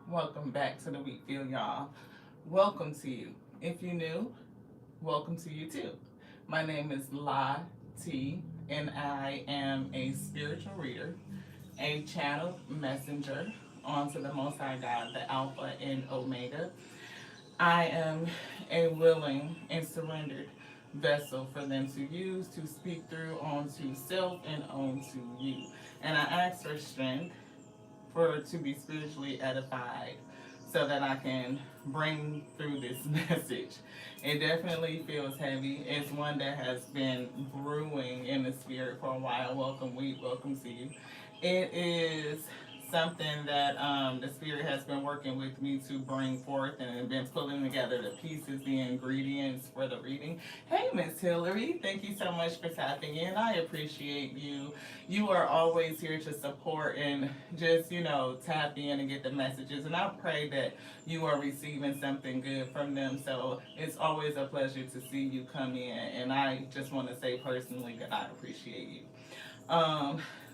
Welcome back to the Wheat Field, y'all. Welcome to you. If you're new, welcome to you too. My name is La T, and I am a spiritual reader, a channel messenger onto the Most High God, the Alpha and Omega. I am a willing and surrendered vessel for them to use to speak through onto self and onto you. And I ask for strength for to be spiritually edified so that I can bring through this message. It definitely feels heavy. It's one that has been brewing in the spirit for a while. Welcome, Wheat. Welcome to you. It is something that the spirit has been working with me to bring forth and been pulling together the pieces, the ingredients for the reading. Hey, Miss Hillary, thank you so much for tapping in. I appreciate you. You are always here to support and just, tap in and get the messages. And I pray that you are receiving something good from them. So it's always a pleasure to see you come in. And I just want to say personally that I appreciate you.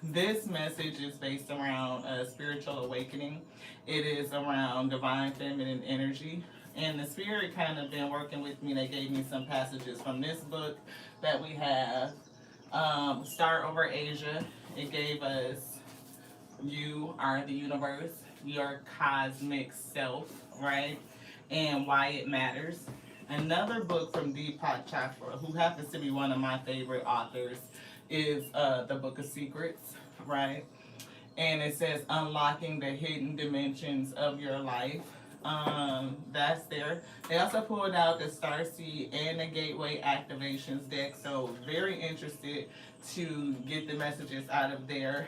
This message is based around a spiritual awakening. It is around divine feminine energy. And the spirit kind of been working with me. They gave me some passages from this book that we have, Start Over Asia. It gave us You Are the Universe, Your Cosmic Self, right? And Why It Matters. Another book from Deepak Chopra, who happens to be one of my favorite authors, is the Book of Secrets, right? And it says unlocking the hidden dimensions of your life. That's there. They also pulled out the Starseed and the Gateway Activations deck, so very interested to get the messages out of there.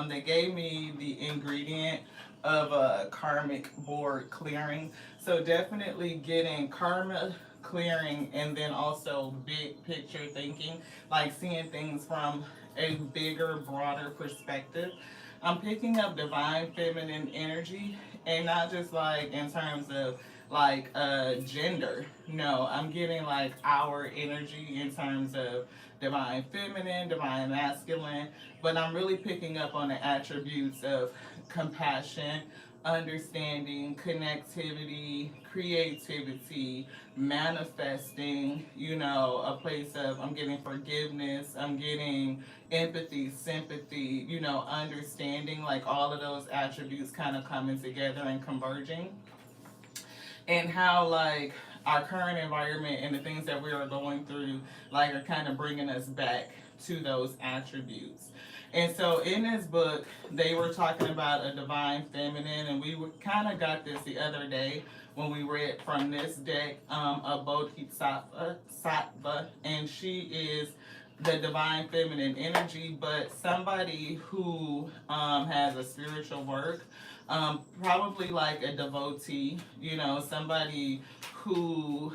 They gave me the ingredient of a karmic board clearing, so definitely getting karma clearing and then also big picture thinking, like seeing things from a bigger, broader perspective. I'm picking up divine feminine energy and not just like in terms of like gender. No, I'm getting like our energy in terms of divine feminine, divine masculine, but I'm really picking up on the attributes of compassion, understanding, connectivity, creativity, manifesting, a place of I'm getting forgiveness, I'm getting empathy, sympathy, understanding, like all of those attributes kind of coming together and converging. And how, like, our current environment and the things that we are going through, like, are kind of bringing us back to those attributes. And so in this book, they were talking about a divine feminine, and we kind of got this the other day when we read from this deck, a Bodhisattva, and she is the divine feminine energy, but somebody who has a spiritual work, probably like a devotee, somebody who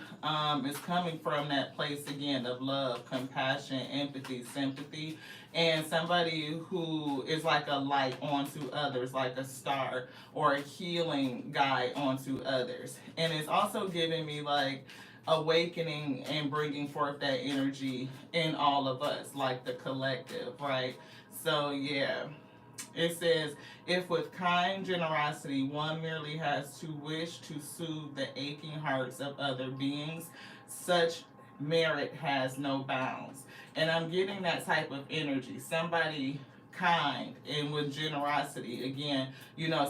is coming from that place again of love, compassion, empathy, sympathy, and somebody who is like a light onto others, like a star or a healing guide onto others. And it's also giving me like awakening and bringing forth that energy in all of us, like the collective, right? So, yeah. It says, if with kind generosity one merely has to wish to soothe the aching hearts of other beings, such merit has no bounds. And I'm getting that type of energy. Somebody kind and with generosity. Again,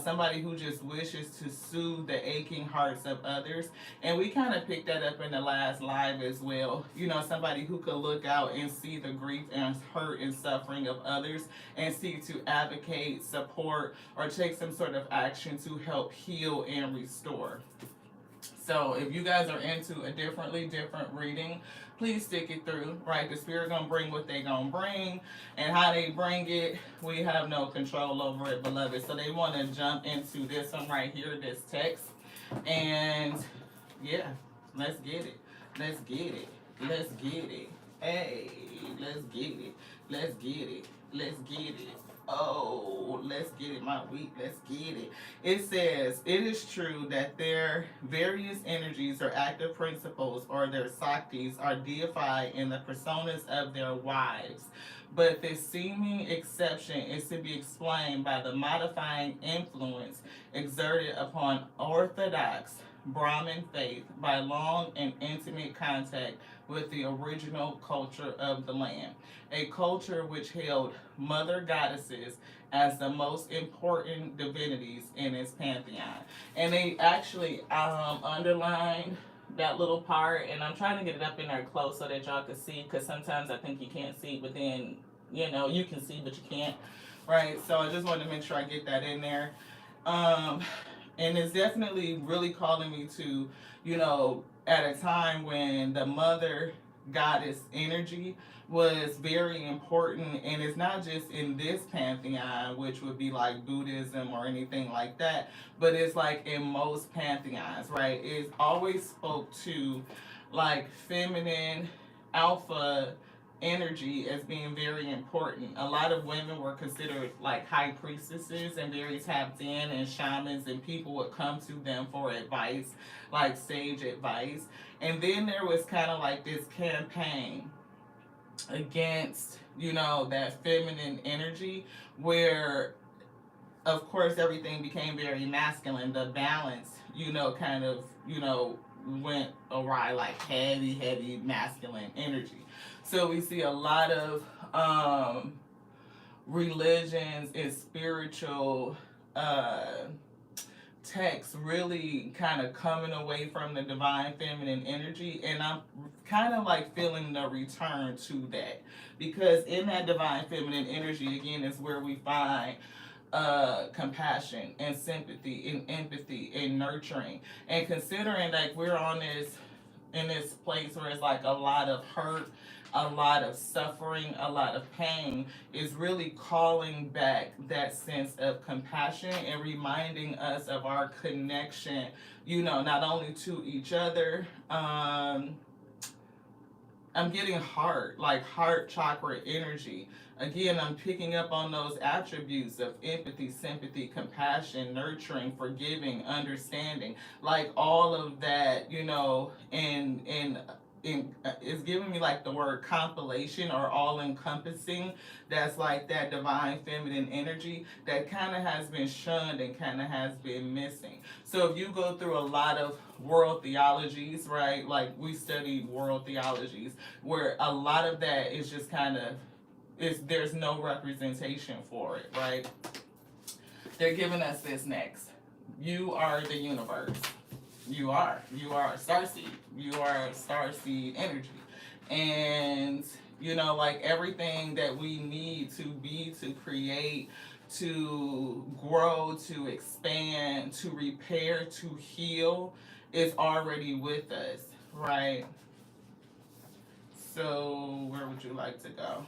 somebody who just wishes to soothe the aching hearts of others. And we kind of picked that up in the last live as well. Somebody who could look out and see the grief and hurt and suffering of others and seek to advocate, support, or take some sort of action to help heal and restore. So if you guys are into a different reading, please stick it through, right? The spirit gonna bring what they gonna bring, and how they bring it, we have no control over it, beloved. So they want to jump into this one right here, this text, and yeah, let's get it. Let's get it. Let's get it. Hey, let's get it. Let's get it. Let's get it. Oh, let's get it, my week. Let's get it. It says, it is true that their various energies or active principles or their saktis are deified in the personas of their wives. But this seeming exception is to be explained by the modifying influence exerted upon Orthodox Brahmin faith by long and intimate contact with the original culture of the land, a culture which held mother goddesses as the most important divinities in its pantheon. And they actually underlined that little part, and I'm trying to get it up in there close so that y'all can see, because sometimes I think you can't see, but then, you can see, but you can't, right? So I just wanted to make sure I get that in there. Um, and it's definitely really calling me to, at a time when the mother goddess energy was very important, and it's not just in this pantheon, which would be like Buddhism or anything like that, but it's like in most pantheons, right? It always spoke to like feminine alpha energy as being very important. A lot of women were considered like high priestesses and very tapped in, and shamans and people would come to them for advice, like sage advice. And then there was kind of like this campaign against, that feminine energy where, of course, everything became very masculine. The balance, kind of, went awry, like heavy, heavy masculine energy. So we see a lot of religions and spiritual texts really kind of coming away from the divine feminine energy, and I'm kind of like feeling the return to that, because in that divine feminine energy again is where we find compassion and sympathy and empathy and nurturing. And considering like we're on this in this place where it's like a lot of hurt, a lot of suffering, a lot of pain, is really calling back that sense of compassion and reminding us of our connection, not only to each other. I'm getting heart, like heart chakra energy. Again, I'm picking up on those attributes of empathy, sympathy, compassion, nurturing, forgiving, understanding, like all of that, and it's giving me like the word compilation or all encompassing. That's like that divine feminine energy that kind of has been shunned and kind of has been missing. So if you go through a lot of world theologies, right, like we studied world theologies, where a lot of that is just kind of there's no representation for it, right? They're giving us this next. You are the universe. You are starseed. You are starseed energy. And like everything that we need to be, to create, to grow, to expand, to repair, to heal is already with us, right? So where would you like to go?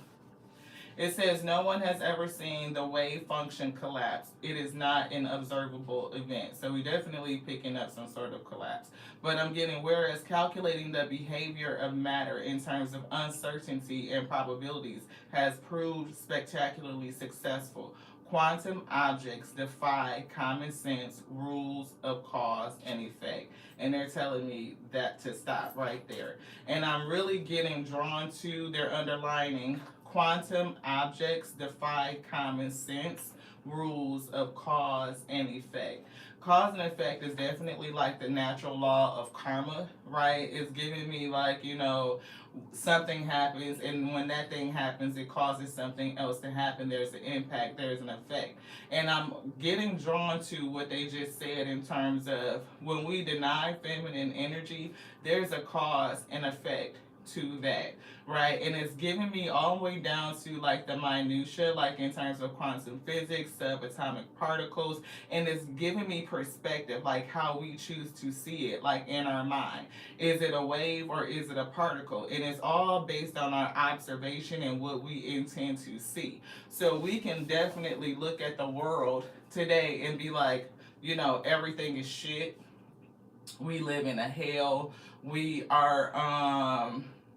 It says, no one has ever seen the wave function collapse. It is not an observable event. So we definitely picking up some sort of collapse. But I'm getting, whereas calculating the behavior of matter in terms of uncertainty and probabilities has proved spectacularly successful, quantum objects defy common sense rules of cause and effect. And they're telling me that to stop right there. And I'm really getting drawn to their underlining, quantum objects defy common sense rules of cause and effect. Cause and effect is definitely like the natural law of karma, right? It's giving me like, something happens, and when that thing happens, it causes something else to happen. There's an impact, there's an effect. And I'm getting drawn to what they just said in terms of when we deny feminine energy, there's a cause and effect to that, right? And it's giving me all the way down to like the minutia, like in terms of quantum physics, subatomic particles, and it's giving me perspective, like how we choose to see it, like in our mind. Is it a wave or is it a particle? And it's all based on our observation and what we intend to see. So we can definitely look at the world today and be like, everything is shit. We live in a hell. We are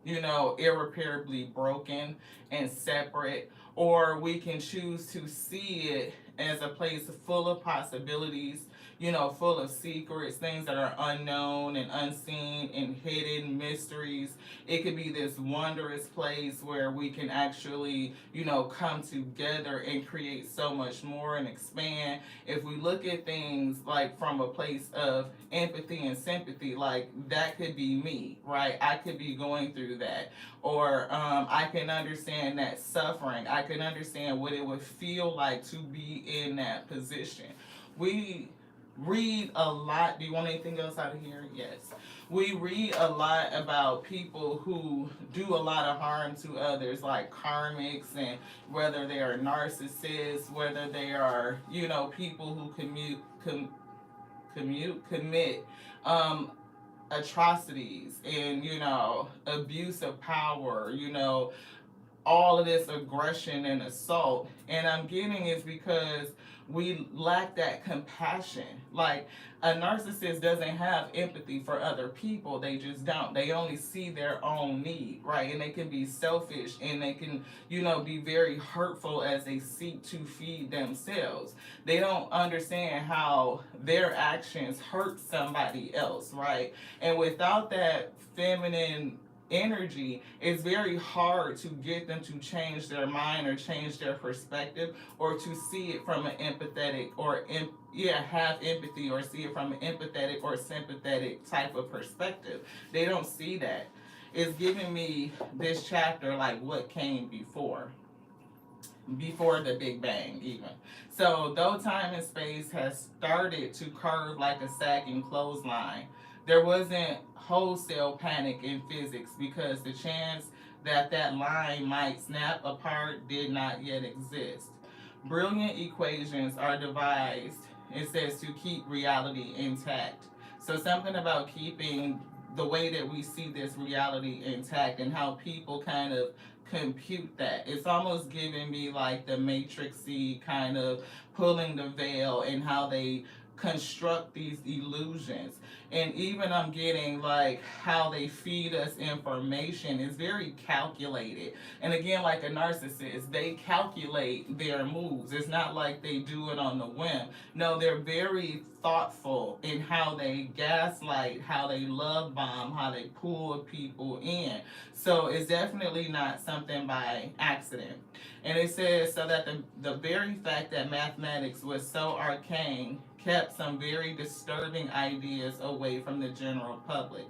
irreparably broken and separate, or we can choose to see it as a place full of possibilities, full of secrets, things that are unknown and unseen and hidden mysteries. It could be this wondrous place where we can actually, come together and create so much more and expand. If we look at things like from a place of empathy and sympathy, like that could be me, right? I could be going through that, or I can understand that suffering. I can understand what it would feel like to be in that position. We read a lot. Do you want anything else out of here? Yes. We read a lot about people who do a lot of harm to others, like karmics, and whether they are narcissists, whether they are, people who commit um, atrocities and, abuse of power, all of this aggression and assault. And I'm getting is because we lack that compassion. Like, a narcissist doesn't have empathy for other people. They just don't. They only see their own need, right? And they can be selfish, and they can, be very hurtful as they seek to feed themselves. They don't understand how their actions hurt somebody else, right? And without that feminine energy, it's very hard to get them to change their mind or change their perspective, or to see it from an empathetic or have empathy, or see it from an empathetic or sympathetic type of perspective. They don't see that. It's giving me this chapter like what came before the Big Bang, even. So, though time and space has started to curve like a sagging clothesline, there wasn't wholesale panic in physics, because the chance that that line might snap apart did not yet exist. Brilliant equations are devised, it says, to keep reality intact. So, something about keeping the way that we see this reality intact, and how people kind of compute that. It's almost giving me like the matrixy kind of pulling the veil, and how they construct these illusions. And even I'm getting like how they feed us information is very calculated. And again, like a narcissist, they calculate their moves. It's not like they do it on the whim. No, they're very thoughtful in how they gaslight, how they love bomb, how they pull people in. So it's definitely not something by accident. And it says, so that the very fact that mathematics was so arcane kept some very disturbing ideas away from the general public.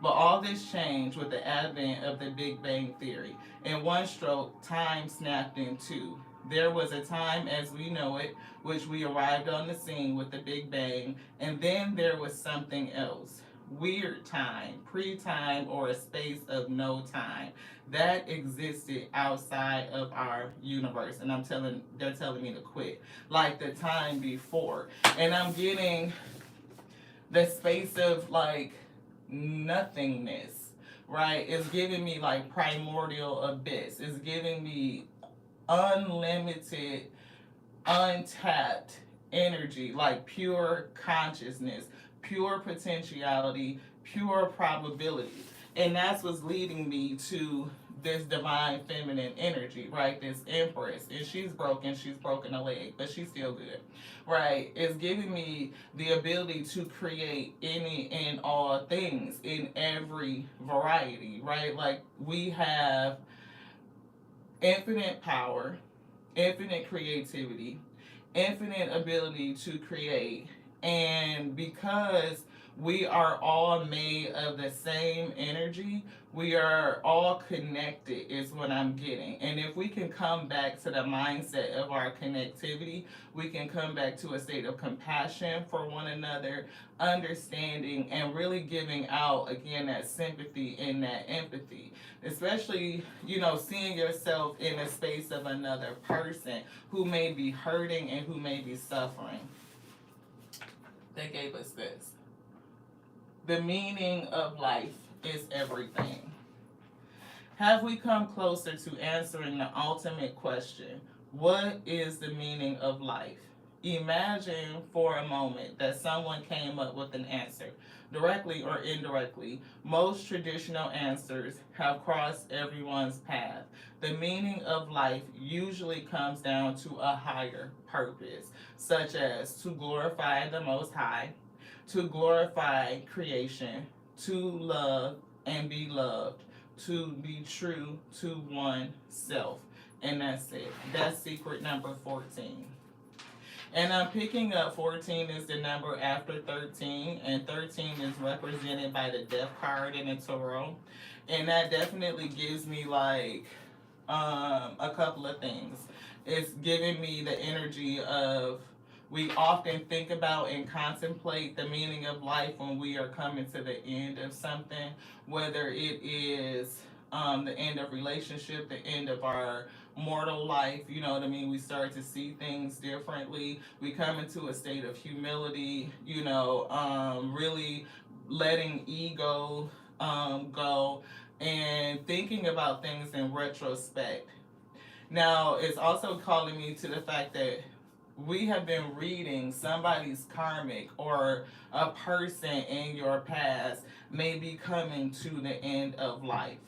But all this changed with the advent of the Big Bang Theory. In one stroke, time snapped in two. There was a time as we know it, which we arrived on the scene with the Big Bang, and then there was something else. Weird time, pre-time, or a space of no time that existed outside of our universe. And they're telling me to quit. Like the time before. And I'm getting the space of like nothingness, right? It's giving me like primordial abyss. It's giving me unlimited, untapped energy, like pure consciousness, pure potentiality, pure probability. And that's what's leading me to this divine feminine energy, right? This empress. And she's broken a leg, but she's still good, right? It's giving me the ability to create any and all things in every variety, right? Like we have infinite power, infinite creativity, infinite ability to create. And because we are all made of the same energy, we are all connected, is what I'm getting. And if we can come back to the mindset of our connectivity, we can come back to a state of compassion for one another, understanding, and really giving out, again, that sympathy and that empathy. Especially, seeing yourself in the space of another person who may be hurting and who may be suffering. They gave us this. The meaning of life is everything. Have we come closer to answering the ultimate question? What is the meaning of life? Imagine for a moment that someone came up with an answer, directly or indirectly. Most traditional answers have crossed everyone's path. The meaning of life usually comes down to a higher purpose, such as to glorify the Most High, to glorify creation, to love and be loved, to be true to oneself. And that's it. That's secret number 14. And I'm picking up 14 is the number after 13, and 13 is represented by the death card in the tarot. And that definitely gives me like a couple of things. It's giving me the energy of we often think about and contemplate the meaning of life when we are coming to the end of something, whether it is the end of relationship, the end of our mortal life, you know what I mean? We start to see things differently. We come into a state of humility, really letting ego go and thinking about things in retrospect. Now, it's also calling me to the fact that we have been reading somebody's karmic or a person in your past may be coming to the end of life.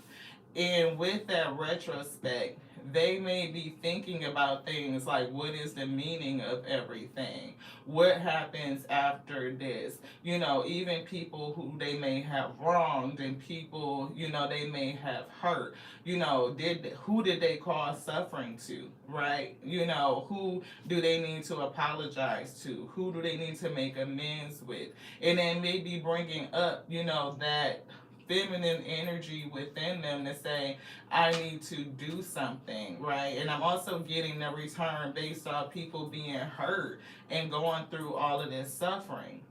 And with that retrospect, they may be thinking about things like what is the meaning of everything? What happens after this? Even people who they may have wronged and people, they may have hurt. Who did they cause suffering to, right? Who do they need to apologize to? Who do they need to make amends with? And then maybe bringing up, that feminine energy within them to say, I need to do something, right? And I'm also getting the return based off people being hurt and going through all of this suffering.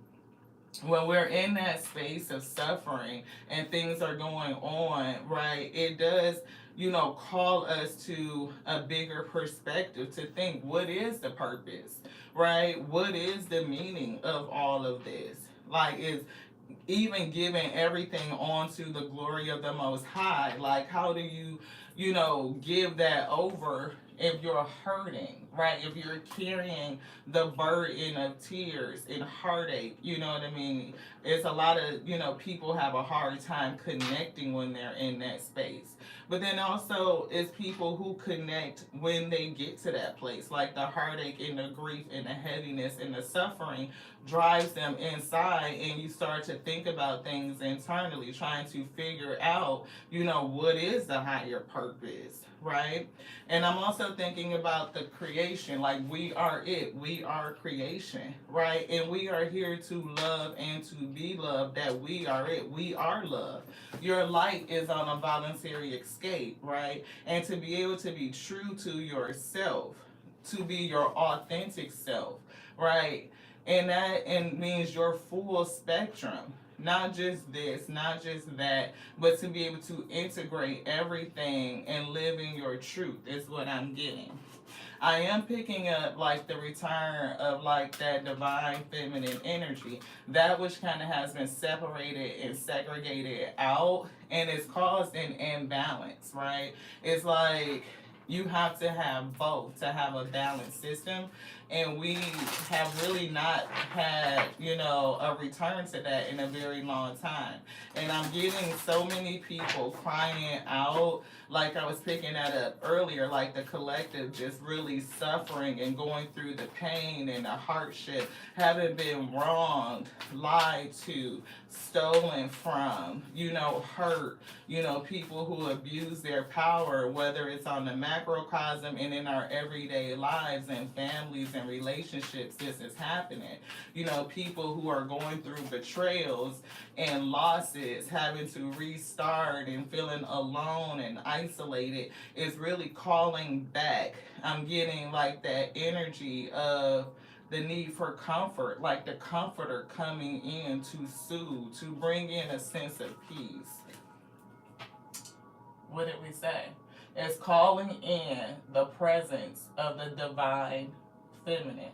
When we're in that space of suffering and things are going on, right, it does, call us to a bigger perspective to think, what is the purpose, right? What is the meaning of all of this? Like, is even giving everything onto the glory of the Most High. Like, how do you, give that over if you're hurting, right? If you're carrying the burden of tears and heartache, you know what I mean? It's a lot of, people have a hard time connecting when they're in that space. But then also, it's people who connect when they get to that place, like the heartache and the grief and the heaviness and the suffering drives them inside, and you start to think about things internally, trying to figure out, what is the higher purpose, right? And I'm also thinking about the creation, like we are it, we are creation, right? And we are here to love and to be loved, that we are it, we are love. Your light is on a voluntary escape, right? And to be able to be true to yourself, to be your authentic self, right? And that means your full spectrum, not just this, not just that, but to be able to integrate everything and live in your truth is what I'm getting. I am picking up like the return of like that divine feminine energy, that which kind of has been separated and segregated out, and it's caused an imbalance, right? It's like you have to have both to have a balanced system, and we have really not had, a return to that in a very long time. And I'm getting so many people crying out, like I was picking that up earlier, like the collective just really suffering and going through the pain and the hardship, having been wronged, lied to, stolen from, hurt, people who abuse their power, whether it's on the macrocosm and in our everyday lives and families and relationships, this is happening. People who are going through betrayals and losses, having to restart and feeling alone and isolated, is really calling back. I'm getting like that energy of the need for comfort, like the comforter coming in to soothe, to bring in a sense of peace. What did we say? It's calling in the presence of the divine feminine.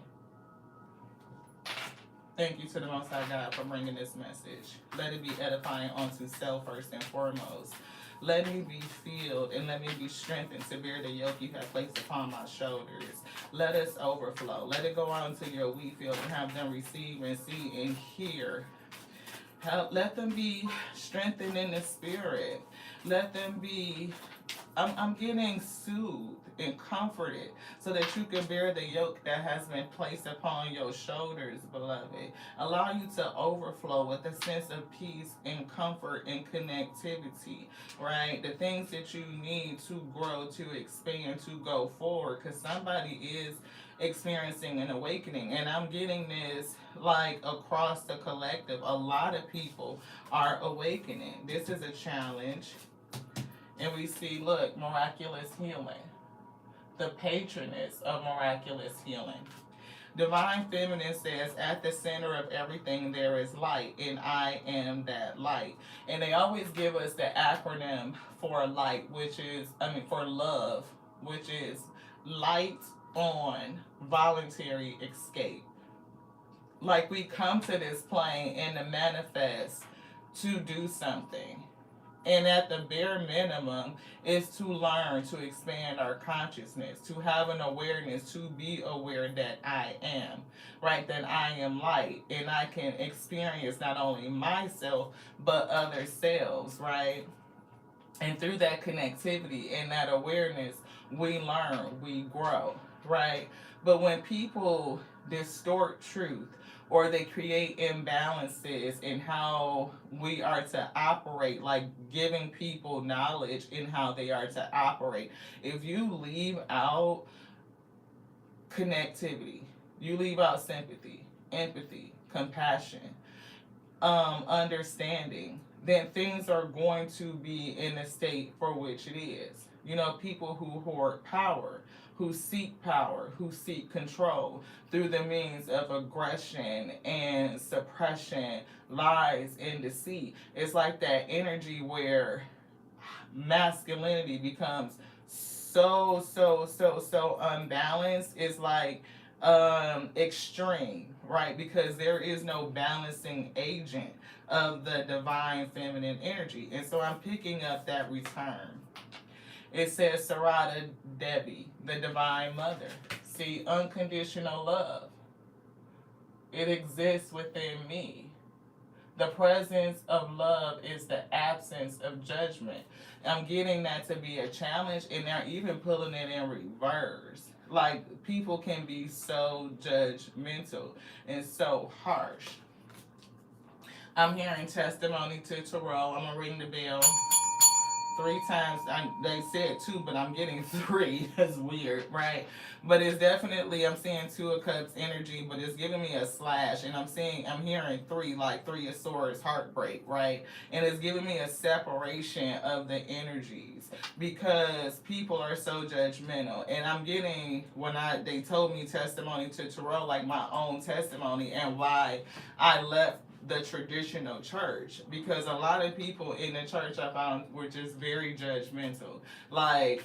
Thank you to the Most High God for bringing this message. Let it be edifying unto self first and foremost. Let me be filled and let me be strengthened to bear the yoke you have placed upon my shoulders. Let us overflow. Let it go out into your wheat field and have them receive and see and hear. Let them be strengthened in the spirit. Let them be, I'm getting soothed and comforted so that you can bear the yoke that has been placed upon your shoulders, beloved. Allow you to overflow with a sense of peace and comfort and connectivity, right? The things that you need to grow, to expand, to go forward, because somebody is experiencing an awakening. And I'm getting this like across the collective. A lot of people are awakening. This is a challenge. And we see, look, miraculous healing, the patroness of miraculous healing. Divine Feminine says, at the center of everything there is light, and I am that light. And they always give us the acronym for light, for love, which is light on voluntary escape. Like we come to this plane and to manifest to do something. And at the bare minimum is to learn to expand our consciousness, to have an awareness, to be aware that I am, right? That I am light and I can experience not only myself, but other selves, right? And through that connectivity and that awareness, we learn, we grow, right? But when people distort truth or they create imbalances in how we are to operate, like giving people knowledge in how they are to operate, if you leave out connectivity, you leave out sympathy, empathy, compassion, understanding, then things are going to be in a state for which it is. You know, people who hoard power, who seek power, who seek control through the means of aggression and suppression, lies and deceit. It's like that energy where masculinity becomes so unbalanced. It's like extreme, right? Because there is no balancing agent of the divine feminine energy. And so I'm picking up that return. It says Sarada Devi, the divine mother. See, unconditional love. It exists within me. The presence of love is the absence of judgment. I'm getting that to be a challenge, and they're even pulling it in reverse. Like, people can be so judgmental and so harsh. I'm hearing testimony to Tarot. I'm going to ring the bell 3 times. They said 2, but I'm getting 3. That's weird, right? But it's definitely, I'm seeing 2 of Cups energy, but it's giving me a slash. And I'm hearing 3, like 3 of Swords, heartbreak, right? And it's giving me a separation of the energies because people are so judgmental. And I'm getting, they told me testimony to Tarot, like my own testimony and why I left the traditional church, because a lot of people in the church I found were just very judgmental. Like,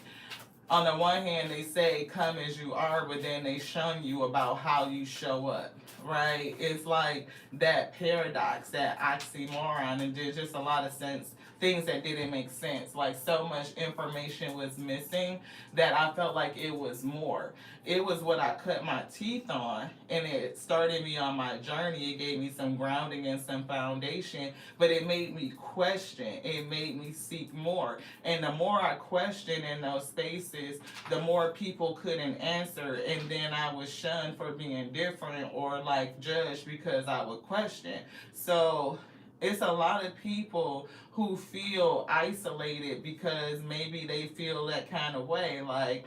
on the one hand, they say come as you are, but then they shun you about how you show up, right? It's like that paradox, that oxymoron, and there's just a lot of things that didn't make sense. Like, so much information was missing that I felt like it was more. It was what I cut my teeth on, and it started me on my journey. It gave me some grounding and some foundation, but it made me question. It made me seek more. And the more I questioned in those spaces, the more people couldn't answer, and then I was shunned for being different or like judged because I would question. So it's a lot of people who feel isolated because maybe they feel that kind of way, like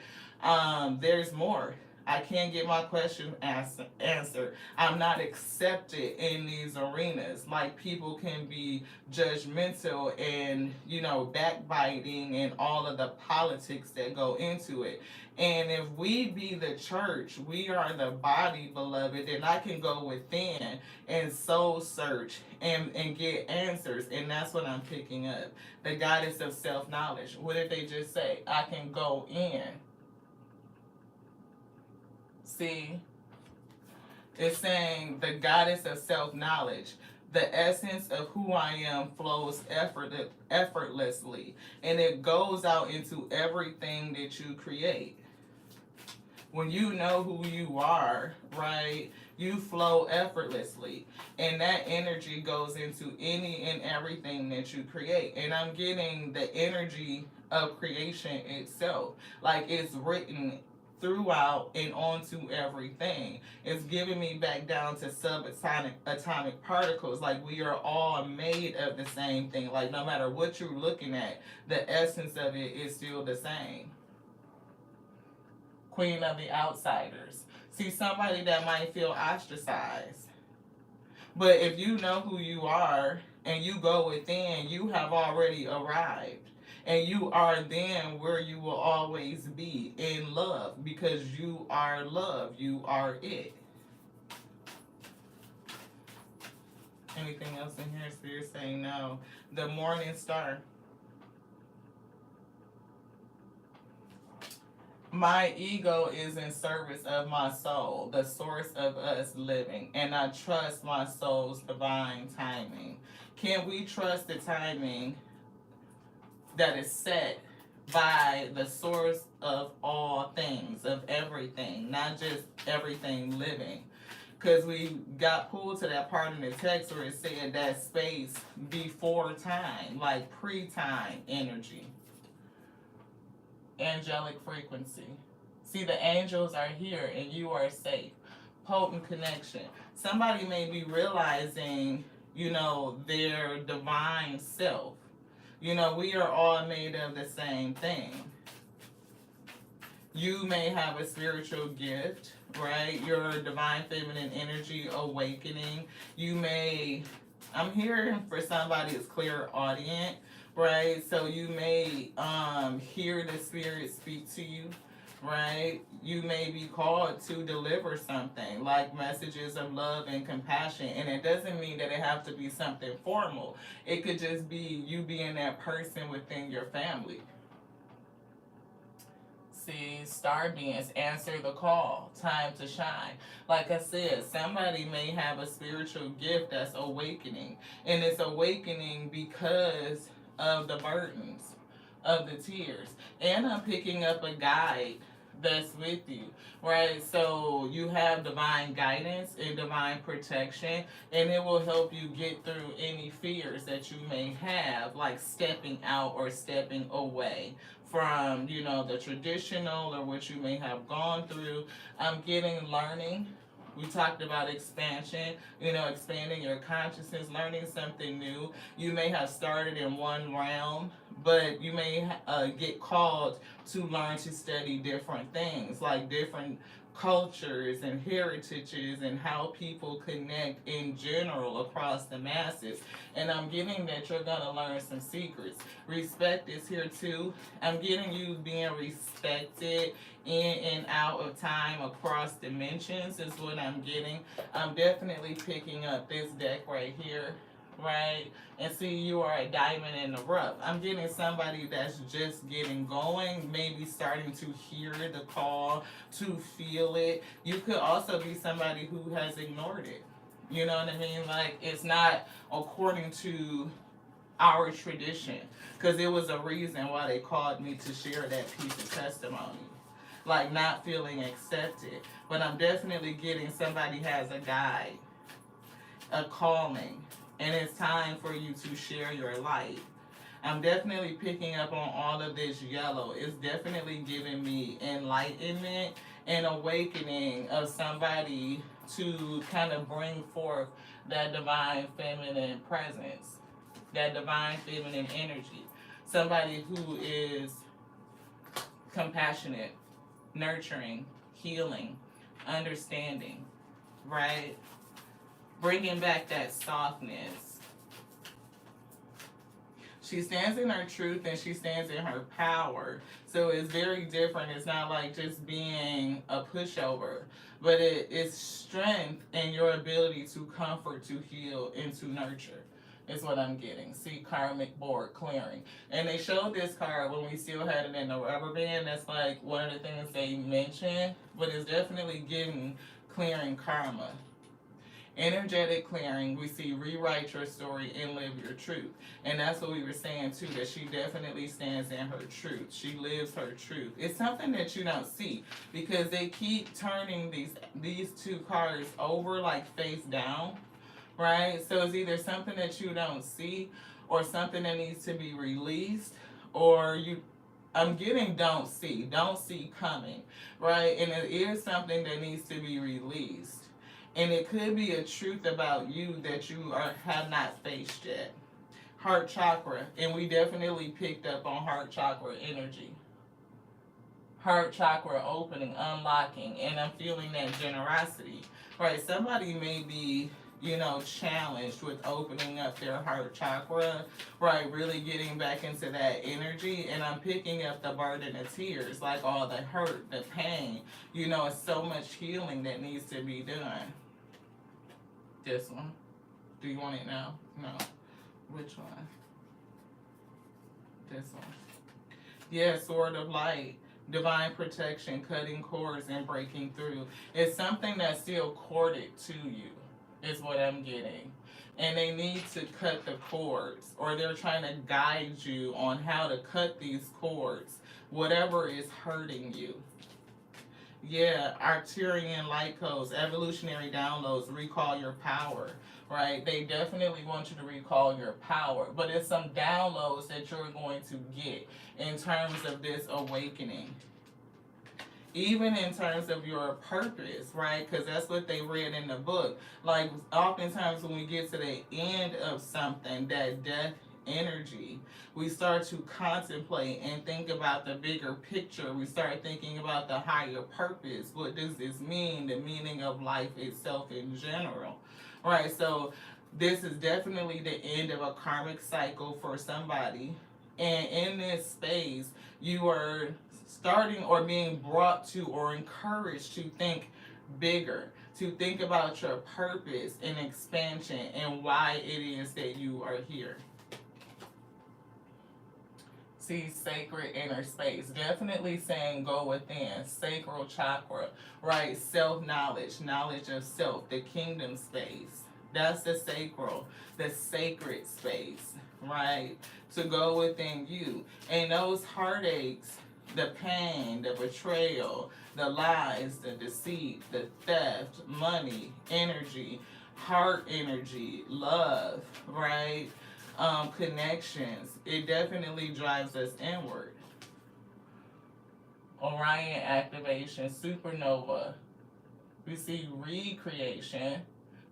there's more. I can't get my question answered. I'm not accepted in these arenas. Like, people can be judgmental and, backbiting and all of the politics that go into it. And if we be the church, we are the body, beloved, then I can go within and soul search and get answers. And that's what I'm picking up. The goddess of self-knowledge. What did they just say? I can go in. See, it's saying the goddess of self-knowledge. The essence of who I am flows effortlessly, and it goes out into everything that you create. When you know who you are, right, you flow effortlessly. And that energy goes into any and everything that you create. And I'm getting the energy of creation itself. Like it's written throughout and onto everything. It's giving me back down to atomic particles. Like we are all made of the same thing. Like no matter what you're looking at, the essence of it is still the same. Queen of the outsiders. See, somebody that might feel ostracized. But if you know who you are and you go within, you have already arrived. And you are then where you will always be in love because you are love. You are it. Anything else in here? Spirit saying no. The morning star. My ego is in service of my soul, the source of us living, and I trust my soul's divine timing. Can we trust the timing that is set by the source of all things, of everything, not just everything living? Because we got pulled to that part in the text where it said that space before time, like pre-time energy. Angelic frequency. See, the angels are here and you are safe. Potent connection. Somebody may be realizing, their divine self. We are all made of the same thing. You may have a spiritual gift, right? Your divine feminine energy awakening. I'm hearing for somebody who's clairaudient, right? So you may hear the spirit speak to you, right? You may be called to deliver something like messages of love and compassion. And it doesn't mean that it have to be something formal. It could just be you being that person within your family. See, star beings, answer the call. Time to shine. Like I said, somebody may have a spiritual gift that's awakening. And it's awakening because of the burdens, of the tears. And I'm picking up a guide that's with you, right? So you have divine guidance and divine protection, and it will help you get through any fears that you may have, like stepping out or stepping away from, the traditional or what you may have gone through. I'm getting learning. We talked about expansion, expanding your consciousness, learning something new. You may have started in one realm, but you may get called to learn to study different things, like different cultures and heritages and how people connect in general across the masses. And I'm getting that you're going to learn some secrets. Respect is here too. I'm getting you being respected in and out of time across dimensions is what I'm getting. I'm definitely picking up this deck right here, right? And see, you are a diamond in the rough. I'm getting somebody that's just getting going, maybe starting to hear the call, to feel it. You could also be somebody who has ignored it. You know what I mean? Like, it's not according to our tradition, because it was a reason why they called me to share that piece of testimony. Like, not feeling accepted. But I'm definitely getting somebody has a guide, a calling, and it's time for you to share your light. I'm definitely picking up on all of this yellow. It's definitely giving me enlightenment and awakening of somebody to kind of bring forth that divine feminine presence, that divine feminine energy. Somebody who is compassionate, nurturing, healing, understanding, right? Bringing back that softness. She stands in her truth and she stands in her power. So it's very different. It's not like just being a pushover, but it's strength and your ability to comfort, to heal, and to nurture. Is what I'm getting. See, karmic board clearing. And they showed this card when we still had it in the rubber band. That's like one of the things they mentioned, but it's definitely getting clearing karma. Energetic clearing, we see rewrite your story and live your truth. And that's what we were saying too, that she definitely stands in her truth. She lives her truth. It's something that you don't see because they keep turning these two cards over like face down, right? So it's either something that you don't see or something that needs to be released, or you I'm getting don't see coming, right? And it is something that needs to be released. And it could be a truth about you that you have not faced yet. Heart chakra, and we definitely picked up on heart chakra energy. Heart chakra opening, unlocking, and I'm feeling that generosity, right? Somebody may be, challenged with opening up their heart chakra, right? Really getting back into that energy. And I'm picking up the burden of tears, like all the hurt, the pain. It's so much healing that needs to be done. This one. Do you want it now? No. Which one? This one. Yeah, Sword of Light. Divine protection, cutting cords and breaking through. It's something that's still corded to you, is what I'm getting. And they need to cut the cords, or they're trying to guide you on how to cut these cords, whatever is hurting you. Yeah, Arcturian light codes, evolutionary downloads, recall your power, right? They definitely want you to recall your power, but it's some downloads that you're going to get in terms of this awakening. Even in terms of your purpose, right? Because that's what they read in the book. Like, oftentimes when we get to the end of something, that death energy, we start to contemplate and think about the bigger picture. We start thinking about the higher purpose. What does this mean? The meaning of life itself in general, right? So this is definitely the end of a karmic cycle for somebody. And in this space, you are starting or being brought to or encouraged to think bigger, to think about your purpose and expansion and why it is that you are here. See, sacred inner space. Definitely saying go within. Sacral chakra, right? Self-knowledge, knowledge of self, the kingdom space. That's the sacral, the sacred space, right? To go within you. And those heartaches, the pain, the betrayal, the lies, the deceit, the theft, money, energy, heart energy, love, right? Connections, it definitely drives us inward. Orion activation, supernova. We see recreation,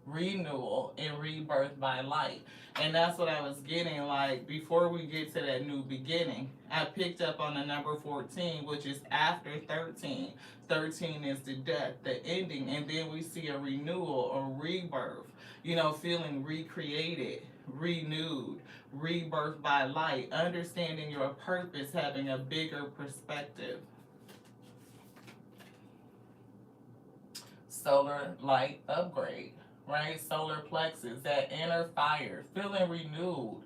renewal, and rebirth by light. And that's what I was getting, like, before we get to that new beginning. I picked up on the number 14, which is after 13. 13 is the death, the ending, and then we see a renewal, a rebirth, feeling recreated, renewed, rebirth by light, understanding your purpose, having a bigger perspective. Solar light upgrade, right? Solar plexus, that inner fire, feeling renewed.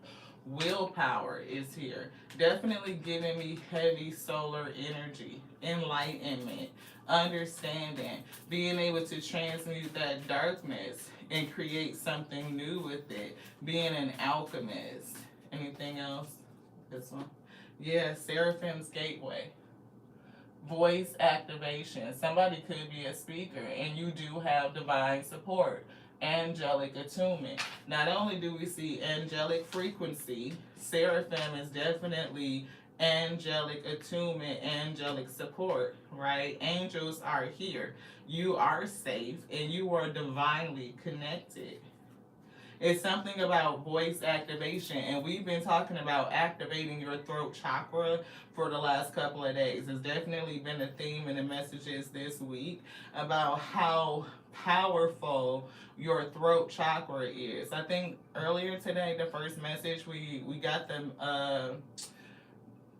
Willpower is here. Definitely giving me heavy solar energy, enlightenment, understanding, being able to transmute that darkness and create something new with it, being an alchemist. Anything else? This one? Yeah, Seraphim's Gateway. Voice activation. Somebody could be a speaker and you do have divine support. Angelic attunement. Not only do we see angelic frequency, seraphim is definitely angelic attunement, angelic support, right? Angels are here. You are safe and you are divinely connected. It's something about voice activation, and we've been talking about activating your throat chakra for the last couple of days. It's definitely been a theme in the messages this week about how powerful your throat chakra is. I think earlier today, the first message, we got the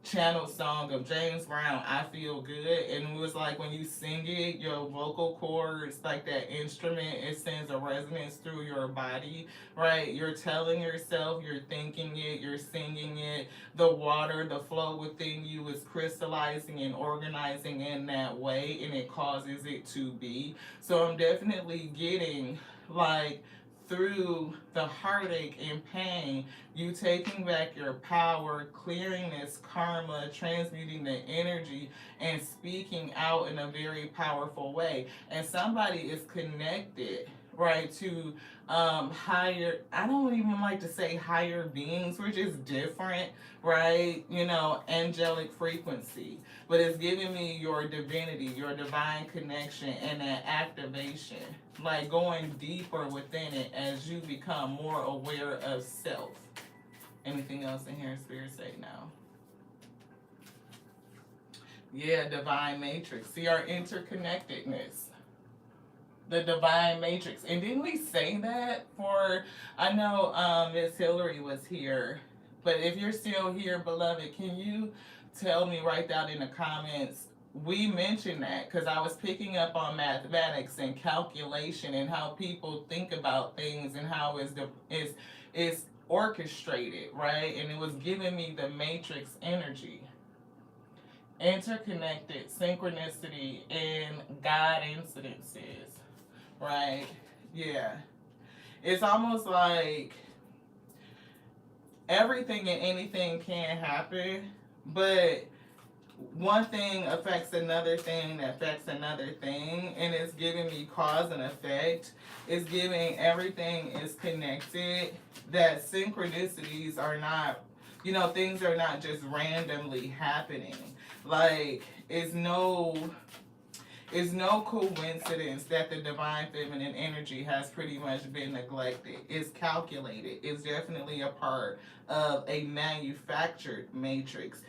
channel song of James Brown, I Feel Good, and it was like when you sing it, your vocal cords, like that instrument, it sends a resonance through your body, right? You're telling yourself, you're thinking it, you're singing it. The water, the flow within you is crystallizing and organizing in that way, and it causes it to be. So I'm definitely getting like through the heartache and pain, you taking back your power, clearing this karma, transmuting the energy, and speaking out in a very powerful way. And somebody is connected, right, to higher, I don't even like to say higher beings, we're just different, right? You know, angelic frequency. But it's giving me your divinity, your divine connection, and that activation, like going deeper within it as you become more aware of self. Anything else in here, Spirit say now? Yeah, divine matrix. See our interconnectedness. The divine matrix. And didn't we say that for, I know Miss Hillary was here, but if you're still here, beloved, can you tell me right down in the comments? We mentioned that because I was picking up on mathematics and calculation and how people think about things and how it's orchestrated, right? And it was giving me the matrix energy, interconnected synchronicity, and God incidences, right? Yeah. It's almost like everything and anything can happen, but one thing affects another thing that affects another thing, and it's giving me cause and effect. It's giving everything is connected, that synchronicities are not, you know, things are not just randomly happening. Like, it's no coincidence that the divine feminine energy has pretty much been neglected. It's calculated. It's definitely a part of a manufactured matrix.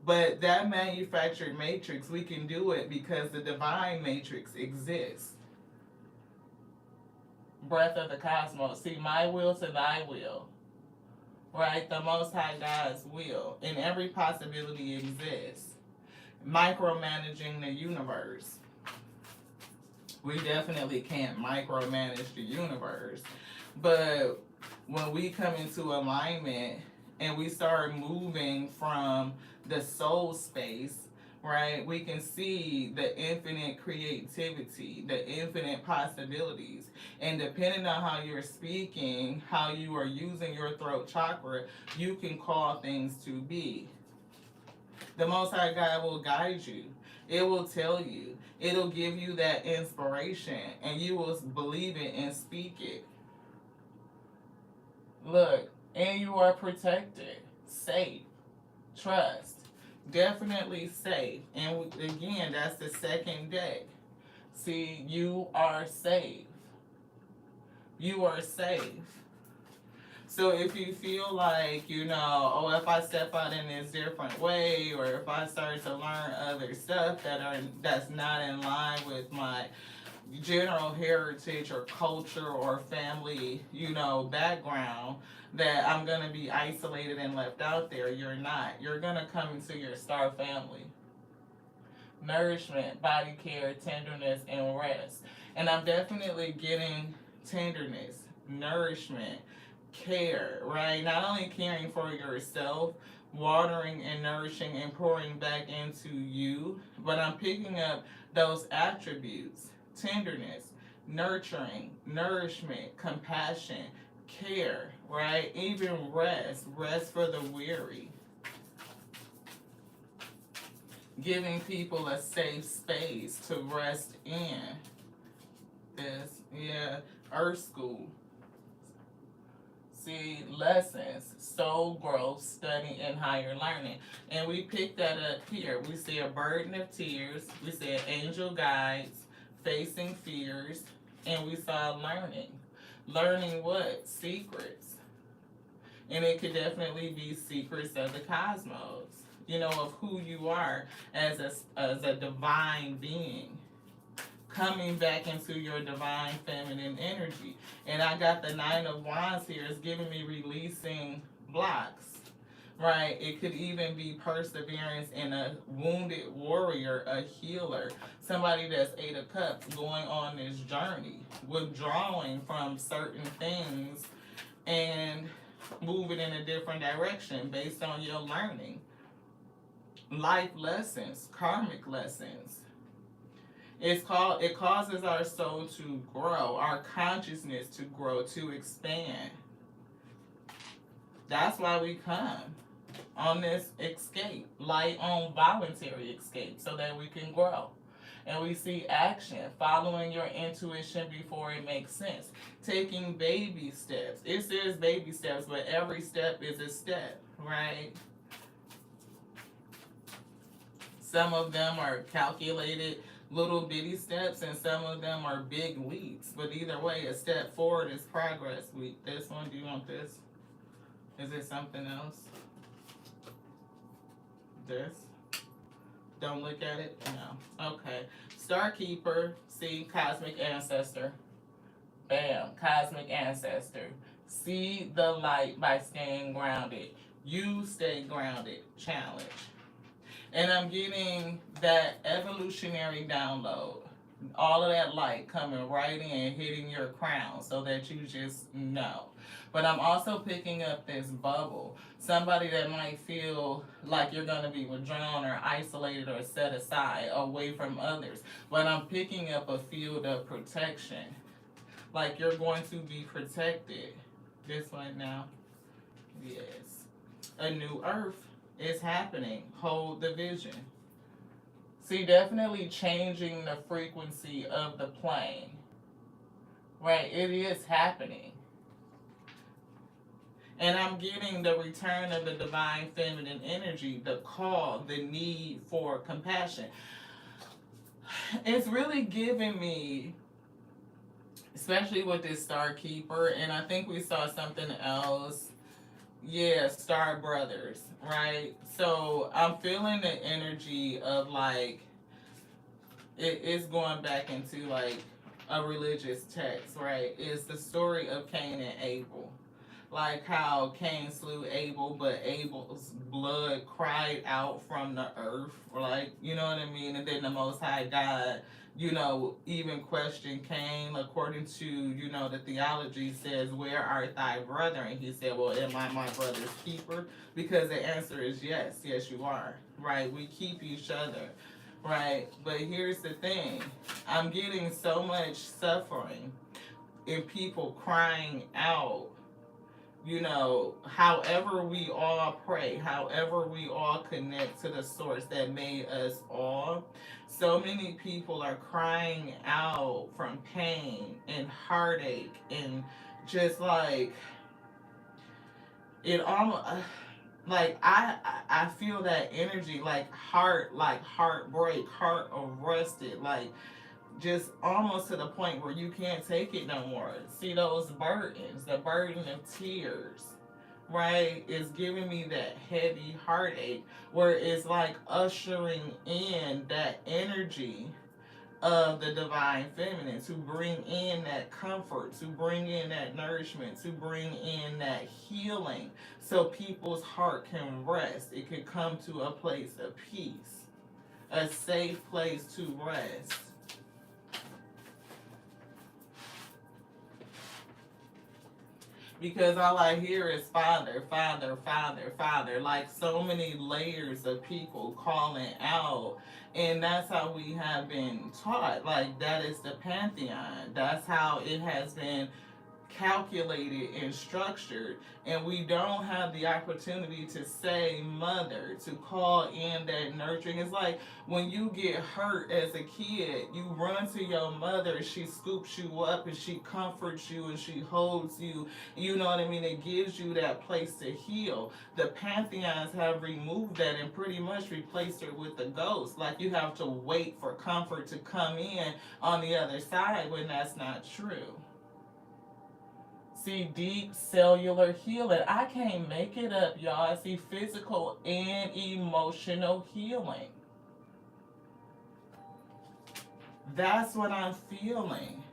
But that manufactured matrix, we can do it because the divine matrix exists. Breath of the cosmos. See, my will to thy will. Right? The Most High God's will. And every possibility exists. Micromanaging the universe. We definitely can't micromanage the universe. But when we come into alignment and we start moving from the soul space, right, we can see the infinite creativity, the infinite possibilities. And depending on how you're speaking, how you are using your throat chakra, you can call things to be. The Most High God will guide you. It will tell you. It'll give you that inspiration, and you will believe it and speak it. Look, and you are protected, safe, trust, definitely safe. And again, that's the second deck. See, you are safe. You are safe. So if you feel like, you know, oh, if I step out in this different way, or if I start to learn other stuff that's not in line with my general heritage or culture or family, you know, background, that I'm gonna be isolated and left out there, you're not. You're gonna come into your star family. Nourishment, body care, tenderness, and rest. And I'm definitely getting tenderness, nourishment, care, right? Not only caring for yourself, watering and nourishing and pouring back into you, but I'm picking up those attributes: tenderness, nurturing, nourishment, compassion, care, right? Even rest for the weary. Giving people a safe space to rest in. This, yeah, Earth School. See, lessons, soul growth, study, and higher learning. And we pick that up here. We see a burden of tears. We see angel guides, facing fears, and we saw learning. Learning what? Secrets. And it could definitely be secrets of the cosmos, you know, of who you are as a divine being. Coming back into your divine feminine energy. And I got the Nine of Wands here. It's giving me releasing blocks, right? It could even be perseverance in a wounded warrior, a healer, somebody that's Eight of Cups going on this journey, withdrawing from certain things and moving in a different direction based on your learning. Life lessons, karmic lessons. It causes our soul to grow, our consciousness to grow, to expand. That's why we come on this escape, light on voluntary escape, so that we can grow. And we see action, following your intuition before it makes sense, taking baby steps. It says baby steps, but every step is a step, right? Some of them are calculated little bitty steps, and some of them are big leaps. But either way, a step forward is progress. This one, do you want this? Is it something else? This? Don't look at it? No. Okay. Star Keeper, see, Cosmic Ancestor. Bam, Cosmic Ancestor. See the light by staying grounded. You stay grounded. Challenge. And I'm getting that evolutionary download. All of that light coming right in, hitting your crown so that you just know. But I'm also picking up this bubble. Somebody that might feel like you're going to be withdrawn or isolated or set aside away from others. But I'm picking up a field of protection. Like you're going to be protected. This one now. Yes. A new earth is happening. Hold the vision. See, definitely changing the frequency of the plane. Right? It is happening. And I'm getting the return of the divine feminine energy, the call, the need for compassion. It's really giving me, especially with this Star Keeper, and I think we saw something else. Yeah, Star Brothers, right? So I'm feeling the energy of like, it's going back into like a religious text, right? It's the story of Cain and Abel. Like how Cain slew Abel, but Abel's blood cried out from the earth, like, you know what I mean? And then the Most High God, even questioned Cain according to, the theology says, where art thy brother? And he said, well, am I my brother's keeper? Because the answer is yes, you are, right? We keep each other, right? But here's the thing, I'm getting so much suffering and people crying out. However we all pray, however we all connect to the source that made us all, so many people are crying out from pain and heartache and just like, it almost, like I feel that energy, like heartbreak, heart arrested, like just almost to the point where you can't take it no more. See those burdens, the burden of tears, right, is giving me that heavy heartache where it's like ushering in that energy of the divine feminine to bring in that comfort, to bring in that nourishment, to bring in that healing so people's heart can rest. It can come to a place of peace, a safe place to rest. Because all I hear is Father, Father, Father, Father. Like so many layers of people calling out. And that's how we have been taught. Like that is the pantheon. That's how it has been calculated and structured, and we don't have the opportunity to say mother, to call in that nurturing. It's like when you get hurt as a kid, you run to your mother, she scoops you up and she comforts you and she holds you, you know what I mean? It gives you that place to heal. The pantheons have removed that and pretty much replaced it with the ghost. Like you have to wait for comfort to come in on the other side, when that's not true. See, deep cellular healing. I can't make it up, y'all. I see physical and emotional healing. That's what I'm feeling.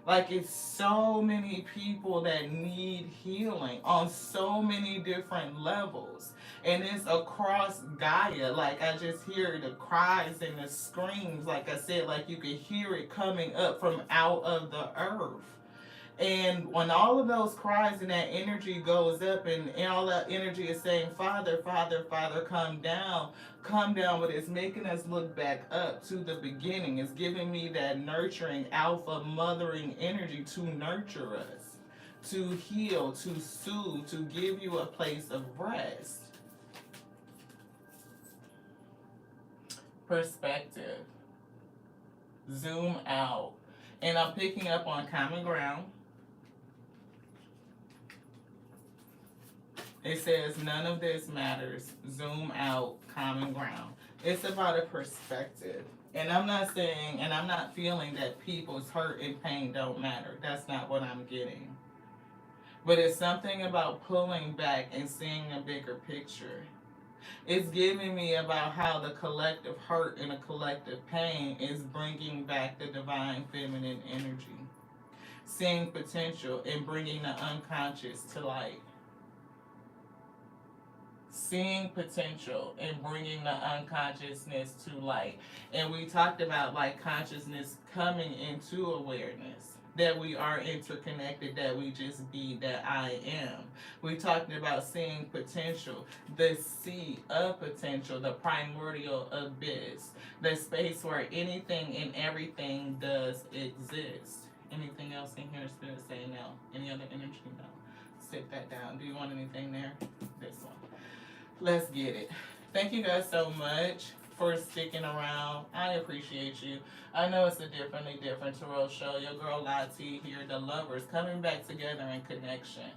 Like it's so many people that need healing on so many different levels. And it's across Gaia. Like I just hear the cries and the screams. Like I said, like you can hear it coming up from out of the earth. And when all of those cries and that energy goes up, and all that energy is saying, Father, Father, Father, come down, but it's making us look back up to the beginning. It's giving me that nurturing, alpha, mothering energy to nurture us, to heal, to soothe, to give you a place of rest. Perspective. Zoom out. And I'm picking up on common ground. It says none of this matters. Zoom out, common ground. It's about a perspective. And I'm not saying, and I'm not feeling that people's hurt and pain don't matter. That's not what I'm getting. But it's something about pulling back and seeing a bigger picture. It's giving me about how the collective hurt and the collective pain is bringing back the divine feminine energy. Seeing potential and bringing the unconscious to light. Seeing potential and bringing the unconsciousness to light. And we talked about like consciousness coming into awareness, that we are interconnected, that we just be, that I am. We talked about seeing potential, the sea of potential, the primordial abyss, the space where anything and everything does exist. Anything else in here, Spirit say no. Any other energy? No. Sit that down. Do you want anything there? This one. Let's get it. Thank you guys so much for sticking around. I appreciate you. I know it's a differently different tarot show. Your girl Lati here, the lovers coming back together in connection.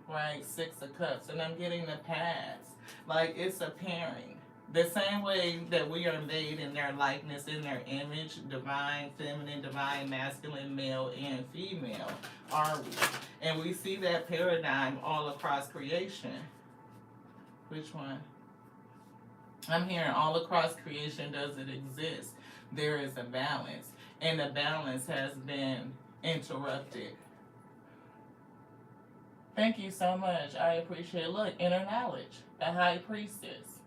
Right? 6 of Cups. And I'm getting the past. Like it's a pairing. The same way that we are made in their likeness, in their image, divine feminine, divine masculine, male and female, are we? And we see that paradigm all across creation. Which one? I'm hearing all across creation, does it exist? There is a balance. And the balance has been interrupted. Thank you so much. I appreciate it. Look, inner knowledge, the high priestess.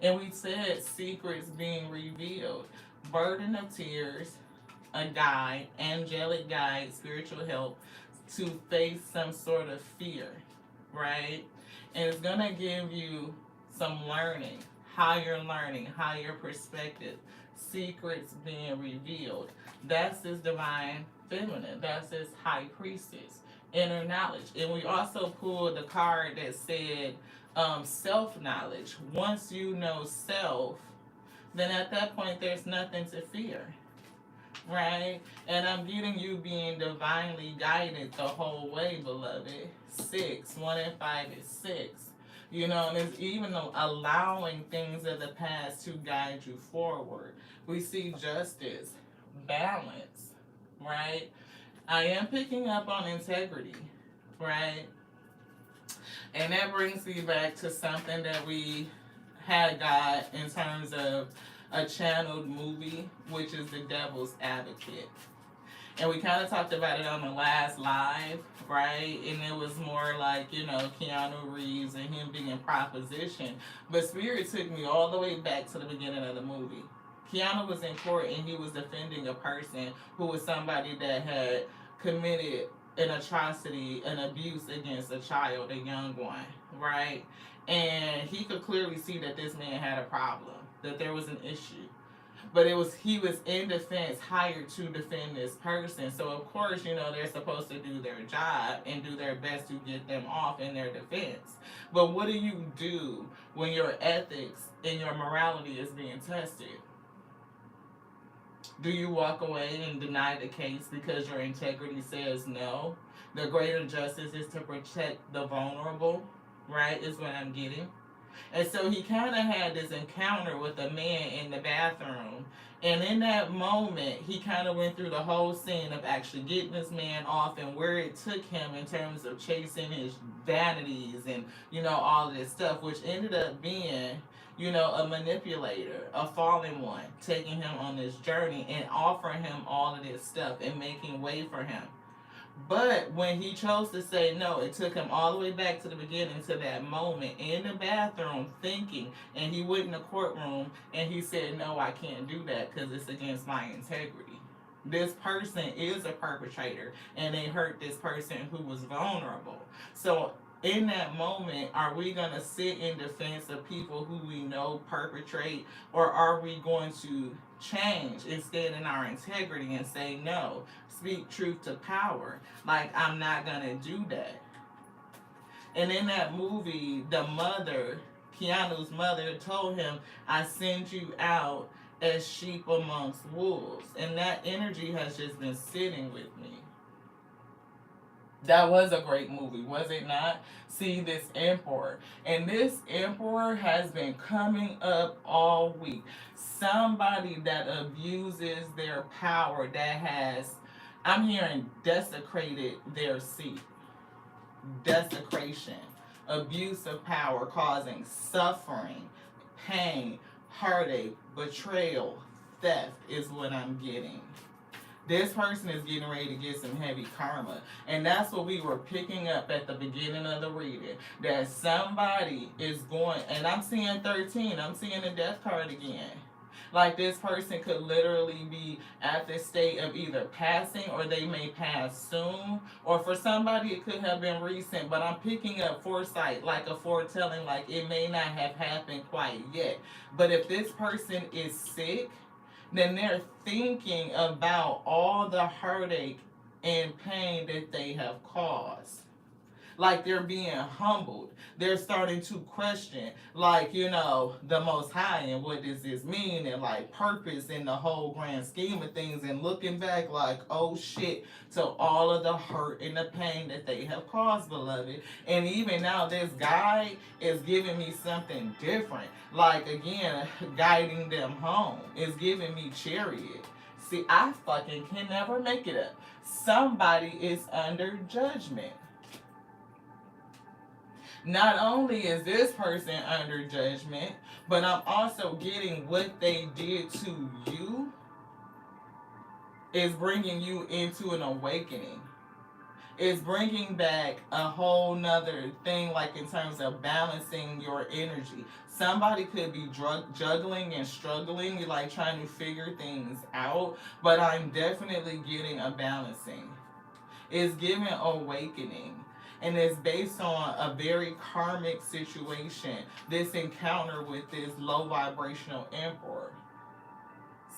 And we said secrets being revealed. Burden of tears, a guide, angelic guide, spiritual help to face some sort of fear, right? And it's going to give you some learning, higher perspective, secrets being revealed. That's this divine feminine. That's this high priestess, inner knowledge. And we also pulled the card that said self-knowledge. Once you know self, then at that point there's nothing to fear. Right? And I'm getting you being divinely guided the whole way, beloved. 6, 1 and 5 is 6. You know, and it's even allowing things of the past to guide you forward. We see justice, balance, right? I am picking up on integrity, right? And that brings me back to something that we had got in terms of a channeled movie, which is The Devil's Advocate. And we kind of talked about it on the last live, right? And it was more like, you know, Keanu Reeves and him being in proposition. But Spirit took me all the way back to the beginning of the movie. Keanu was in court and he was defending a person who was somebody that had committed an atrocity, an abuse against a child, a young one, right? And he could clearly see that this man had a problem, that there was an issue. But he was in defense, hired to defend this person. So of course, you know, they're supposed to do their job and do their best to get them off in their defense. But what do you do when your ethics and your morality is being tested? Do you walk away and deny the case because your integrity says no? The greater justice is to protect the vulnerable, right? Is what I'm getting. And so he kind of had this encounter with a man in the bathroom. And in that moment, he kind of went through the whole scene of actually getting this man off and where it took him in terms of chasing his vanities and, you know, all of this stuff, which ended up being, you know, a manipulator, a fallen one, taking him on this journey and offering him all of this stuff and making way for him. But when he chose to say no, it took him all the way back to the beginning, to that moment in the bathroom thinking, and he went in the courtroom and he said, no, I can't do that because it's against my integrity. This person is a perpetrator and they hurt this person who was vulnerable. So in that moment, are we going to sit in defense of people who we know perpetrate, or are we going to change instead in our integrity and say no, speak truth to power? Like, I'm not going to do that. And in that movie, the mother, Keanu's mother, told him, I send you out as sheep amongst wolves. And that energy has just been sitting with me. That was a great movie, was it not? See, this emperor. And this emperor has been coming up all week. Somebody that abuses their power, that has, I'm hearing, desecrated their seat. Desecration, abuse of power causing suffering, pain, heartache, betrayal, theft is what I'm getting. This person is getting ready to get some heavy karma. And that's what we were picking up at the beginning of the reading. That somebody is going, and I'm seeing 13, I'm seeing the death card again. Like, this person could literally be at this state of either passing, or they may pass soon. Or for somebody, it could have been recent, but I'm picking up foresight, like a foretelling, like it may not have happened quite yet. But if this person is sick, then they're thinking about all the heartache and pain that they have caused. Like, they're being humbled. They're starting to question, like, the Most High, and what does this mean, and like purpose in the whole grand scheme of things, and looking back like, oh shit, to all of the hurt and the pain that they have caused, beloved. And even now, this guy is giving me something different. Like, again, guiding them home is giving me Chariot. See, I fucking can never make it up. Somebody is under judgment. Not only is this person under judgment, but I'm also getting what they did to you is bringing you into an awakening. It's bringing back a whole nother thing, like in terms of balancing your energy. Somebody could be juggling and struggling, like trying to figure things out, but I'm definitely getting a balancing. It's giving awakening. And it's based on a very karmic situation, this encounter with this low vibrational emperor.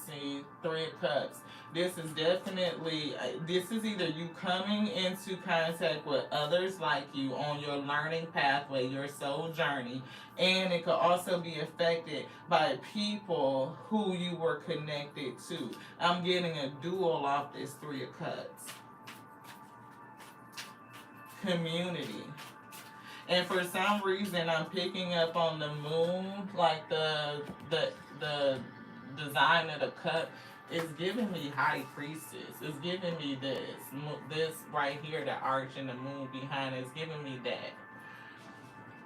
See, Three of Cups. This is definitely, this is either you coming into contact with others like you on your learning pathway, your soul journey, and it could also be affected by people who you were connected to. I'm getting a dual off this Three of Cups. Community. And for some reason, I'm picking up on the moon, like the design of the cup. It's giving me High Priestess. It's giving me this right here, the arch and the moon behind it. It's giving me that.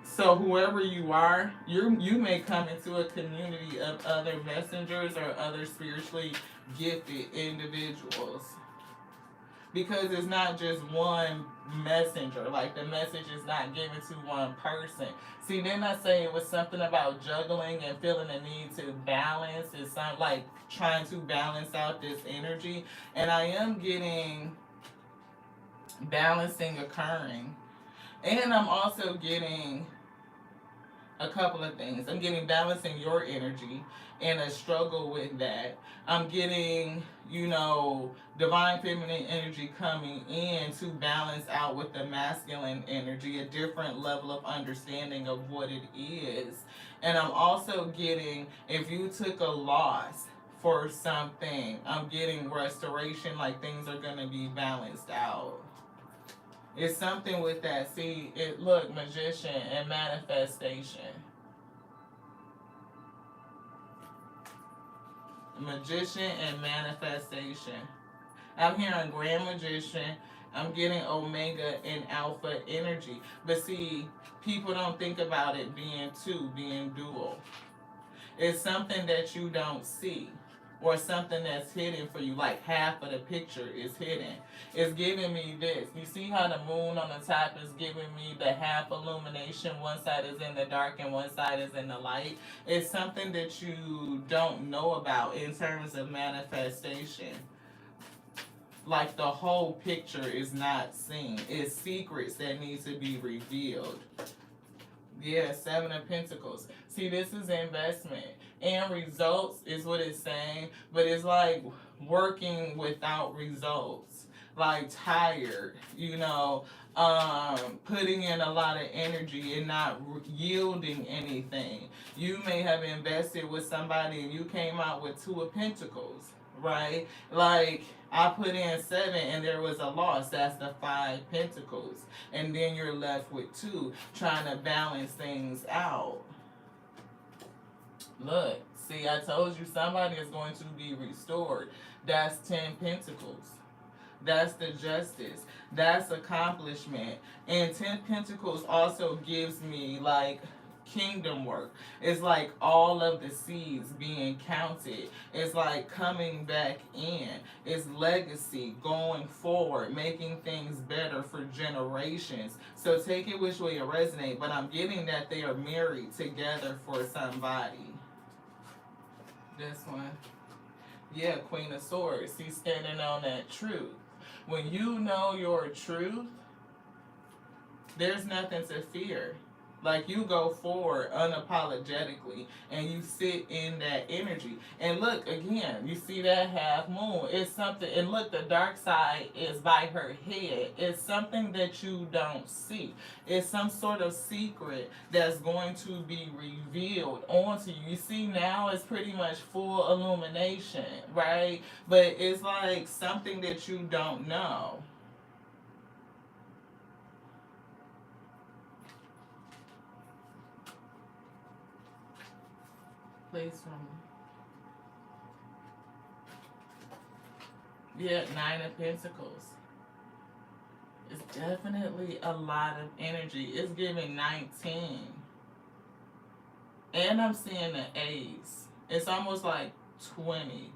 So whoever you are, you may come into a community of other messengers or other spiritually gifted individuals. Because it's not just one messenger. Like, the message is not given to one person. See, then I say it was something about juggling and feeling the need to balance. It's not like trying to balance out this energy. And I am getting balancing occurring. And I'm also getting a couple of things. I'm getting balancing your energy and a struggle with that. I'm getting, divine feminine energy coming in to balance out with the masculine energy, a different level of understanding of what it is. And I'm also getting, if you took a loss for something, I'm getting restoration, like things are going to be balanced out. It's something with that. See, look, Magician and manifestation. Magician and manifestation. I'm hearing Grand Magician. I'm getting Omega and Alpha energy. But see, people don't think about it being two, being dual. It's something that you don't see, or something that's hidden for you, like half of the picture is hidden. It's giving me this. You see how the moon on the top is giving me the half illumination? One side is in the dark and one side is in the light. It's something that you don't know about in terms of manifestation. Like the whole picture is not seen. It's secrets that need to be revealed. Yeah, Seven of Pentacles. See, this is investment. And results is what it's saying, but it's like working without results. Like tired, putting in a lot of energy and not yielding anything. You may have invested with somebody and you came out with Two of Pentacles, right? Like I put in 7 and there was a loss. That's the 5 Pentacles. And then you're left with 2, trying to balance things out. Look, see, I told you somebody is going to be restored. That's 10 Pentacles. That's the justice. That's accomplishment. And 10 Pentacles also gives me like kingdom work. It's like all of the seeds being counted. It's like coming back in. It's legacy, going forward, making things better for generations. So take it which way it resonates, but I'm getting that they are married together for somebody. This one. Yeah, Queen of Swords. He's standing on that truth. When you know your truth, there's nothing to fear. Like you go forward unapologetically and you sit in that energy. And look, again, you see that half moon. It's something, and look, the dark side is by her head. It's something that you don't see. It's some sort of secret that's going to be revealed onto you. You see, now it's pretty much full illumination, right? But it's like something that you don't know. Please from me. Yeah, 9 of Pentacles. It's definitely a lot of energy. It's giving 19. And I'm seeing the Ace. It's almost like 20.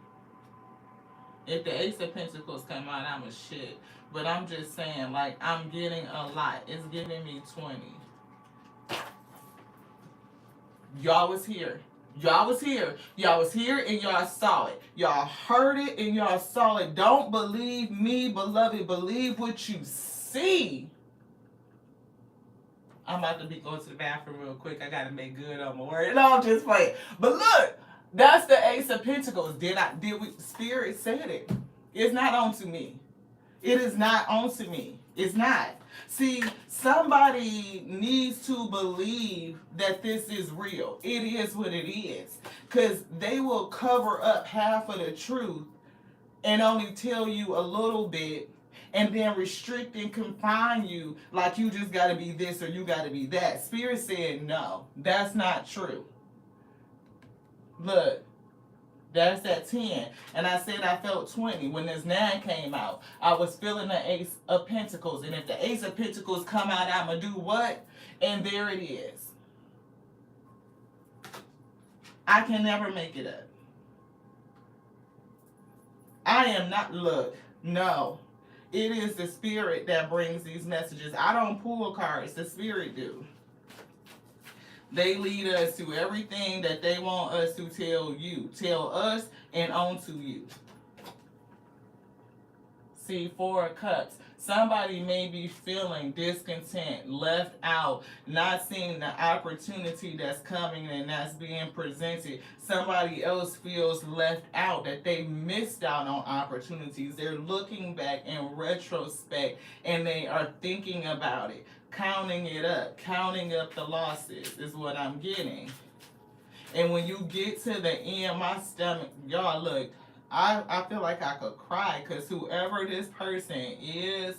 If the Ace of Pentacles come out, I'm a shit. But I'm just saying, like, I'm getting a lot. It's giving me 20. Y'all was here. Y'all was here. Y'all was here and y'all saw it. Y'all heard it and y'all saw it. Don't believe me, beloved. Believe what you see. I'm about to be going to the bathroom real quick. I gotta make good on my word. No, I'm just playing. But look, that's the Ace of Pentacles. Did we? Spirit said it. It's not onto me. It is not onto me. It's not. See, somebody needs to believe that this is real. It is what it is. Because they will cover up half of the truth and only tell you a little bit and then restrict and confine you like you just got to be this or you got to be that. Spirit said, no, that's not true. Look. That's at 10. And I said I felt 20. When this 9 came out, I was feeling the Ace of Pentacles. And if the Ace of Pentacles come out, I'm going to do what? And there it is. I can never make it up. I am not, look, no. It is the Spirit that brings these messages. I don't pull cards. The Spirit do. They lead us to everything that they want us to tell us and on to you. See, 4 of Cups. Somebody may be feeling discontent, left out, not seeing the opportunity that's coming and that's being presented. Somebody else feels left out, that they missed out on opportunities. They're looking back in retrospect and they are thinking about it. Counting it up, counting up the losses is what I'm getting. And when you get to the end, my stomach, y'all look, I feel like I could cry because whoever this person is,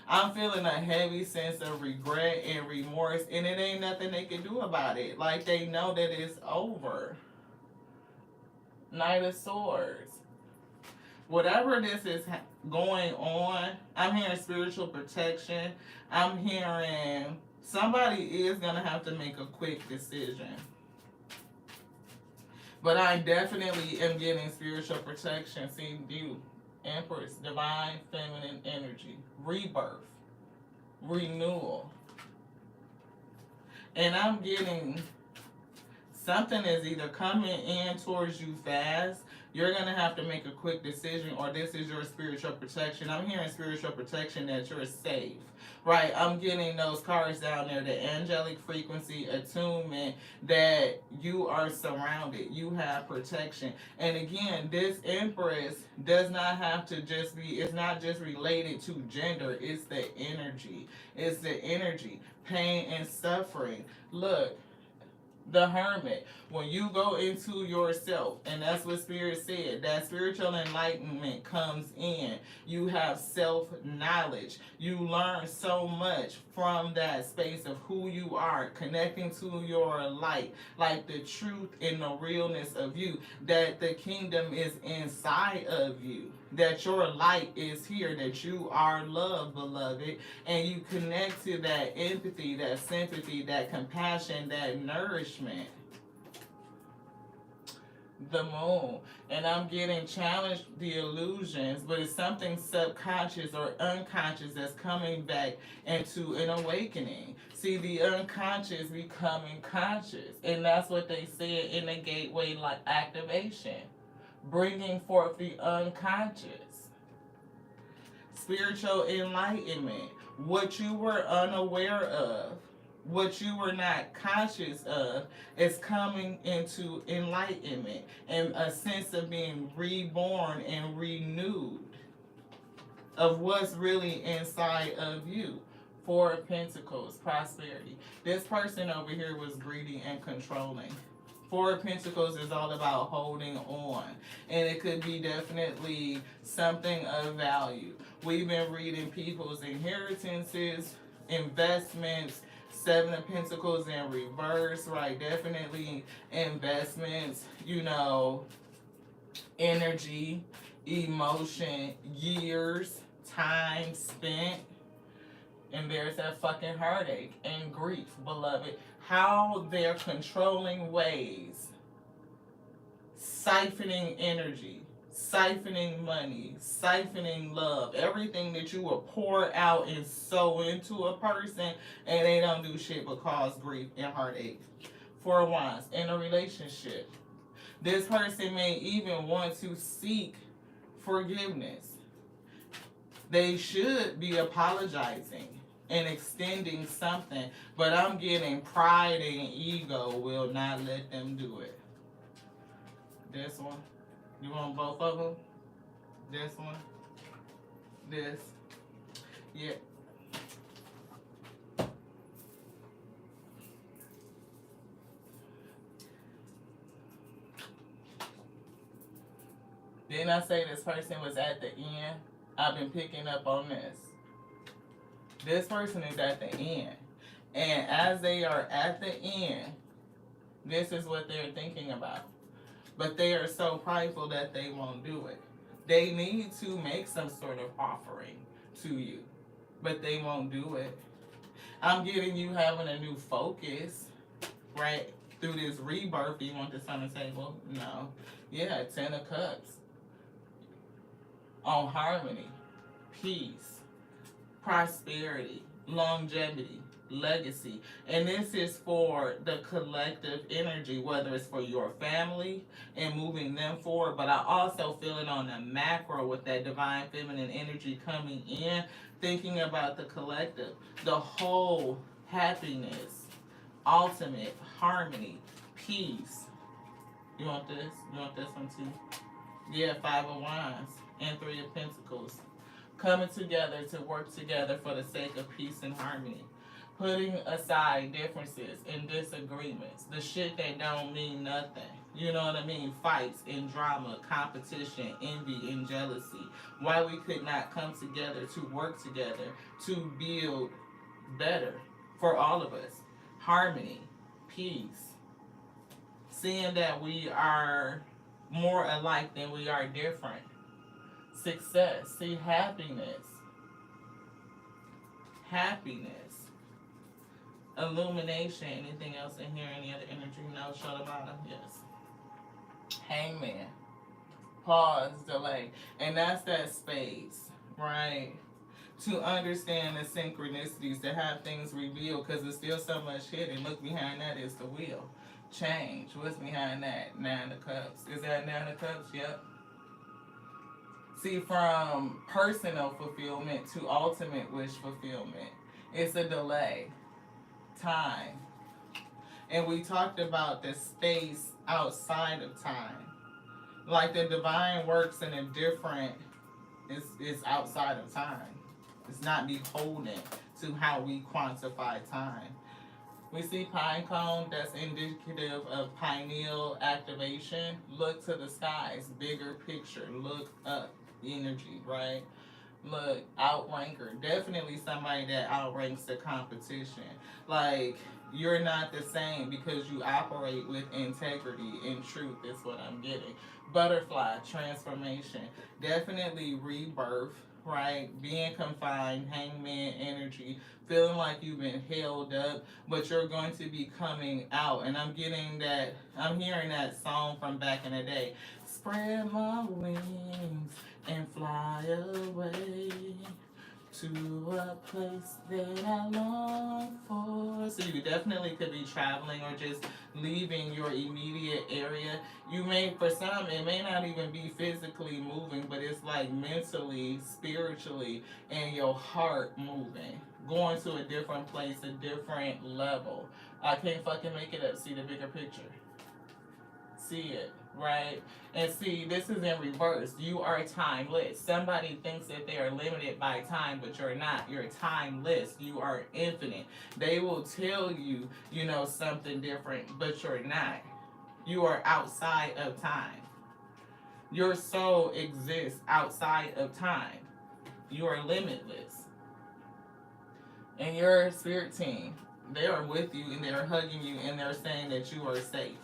I'm feeling a heavy sense of regret and remorse, and it ain't nothing they can do about it. Like they know that it's over. Knight of Swords. Whatever this is going on, I'm hearing spiritual protection. I'm hearing somebody is going to have to make a quick decision. But I definitely am getting spiritual protection. See, you, Empress, divine feminine energy, rebirth, renewal. And I'm getting something is either coming in towards you fast, You're going to have to make a quick decision, or this is your spiritual protection. I'm hearing spiritual protection that you're safe. Right, I'm getting those cards down there, the angelic frequency, attunement, that you are surrounded. You have protection. And again, this Empress does not have to just be, it's not just related to gender, it's the energy. It's the energy, pain and suffering. Look, the Hermit, when you go into yourself, and that's what Spirit said, that spiritual enlightenment comes in. You have self-knowledge. You learn so much from that space of who you are, connecting to your light, like the truth and the realness of you, that the kingdom is inside of you, that your light is here, that you are love, beloved, and you connect to that empathy, that sympathy, that compassion, that nourishment. The Moon, and I'm getting challenged the illusions, but it's something subconscious or unconscious that's coming back into an awakening. See, the unconscious becoming conscious, and that's what they said in the gateway like activation, bringing forth the unconscious. Spiritual enlightenment, what you were unaware of, what you were not conscious of, is coming into enlightenment and a sense of being reborn and renewed of what's really inside of you. Four of Pentacles, prosperity. This person over here was greedy and controlling. Four of Pentacles is all about holding on, and it could be definitely something of value. We've been reading people's inheritances, investments, Seven of Pentacles in reverse, right? Definitely investments, energy, emotion, years, time spent. And there's that fucking heartache and grief, beloved. How their controlling ways, siphoning energy, siphoning money, siphoning love, everything that you will pour out and sow into a person, and they don't do shit but cause grief and heartache. Four of Wands, in a relationship, this person may even want to seek forgiveness. They should be apologizing and extending something, but I'm getting pride and ego will not let them do it. This one. You want both of them? This one? This? Yeah. Didn't I say this person was at the end? I've been picking up on this. This person is at the end. And as they are at the end, this is what they're thinking about. But they are so prideful that they won't do it. They need to make some sort of offering to you, but they won't do it. I'm getting you having a new focus, right? Through this rebirth, do you want this on the table? No. Yeah, 10 of Cups. On harmony, peace, prosperity, longevity, legacy. And this is for the collective energy, whether it's for your family and moving them forward, but I also feel it on the macro with that divine feminine energy coming in, thinking about the collective, the whole happiness, ultimate harmony, peace. You want this? You want this one too? Yeah, Five of Wands and Three of Pentacles. Coming together to work together for the sake of peace and harmony. Putting aside differences and disagreements, the shit that don't mean nothing. You know what I mean? Fights and drama, competition, envy and jealousy. Why we could not come together to work together to build better for all of us. Harmony, peace. Seeing that we are more alike than we are different. Success, see, happiness. Happiness. Illumination. Anything else in here? Any other energy? No. Shalamana. Yes. Hangman. Pause. Delay. And that's that space, right? to understand the synchronicities, to have things revealed, because there's still so much hidden. Look, behind that is the wheel. Change. What's behind that? Nine of Cups. Is that Nine of Cups? Yep. See, from personal fulfillment to ultimate wish fulfillment, it's a delay, time. And we talked about the space outside of time. Like the divine works in a different, it's outside of time. It's not beholden to how we quantify time. We see pine cone, that's indicative of pineal activation. Look to the skies, bigger picture, look up, energy, right? Look, outranker, definitely somebody that outranks the competition. Like, you're not the same because you operate with integrity and truth, is what I'm getting. Butterfly, transformation, definitely rebirth, right? Being confined, hangman energy, feeling like you've been held up, but you're going to be coming out. And I'm getting that, I'm hearing that song from back in the day. Spread my wings and fly away to a place that I long for. So you definitely could be traveling or just leaving your immediate area. You may, for some, it may not even be physically moving, but it's like mentally, spiritually, and your heart moving. Going to a different place, a different level. I can't fucking make it up. See the bigger picture. See it, right? And see, this is in reverse. You are timeless. Somebody thinks that they are limited by time, but you're not. You're timeless. You are infinite. They will tell you, you know, something different, but you're not. You are outside of time. Your soul exists outside of time. You are limitless. And your spirit team, they are with you and they're hugging you and they're saying that you are safe.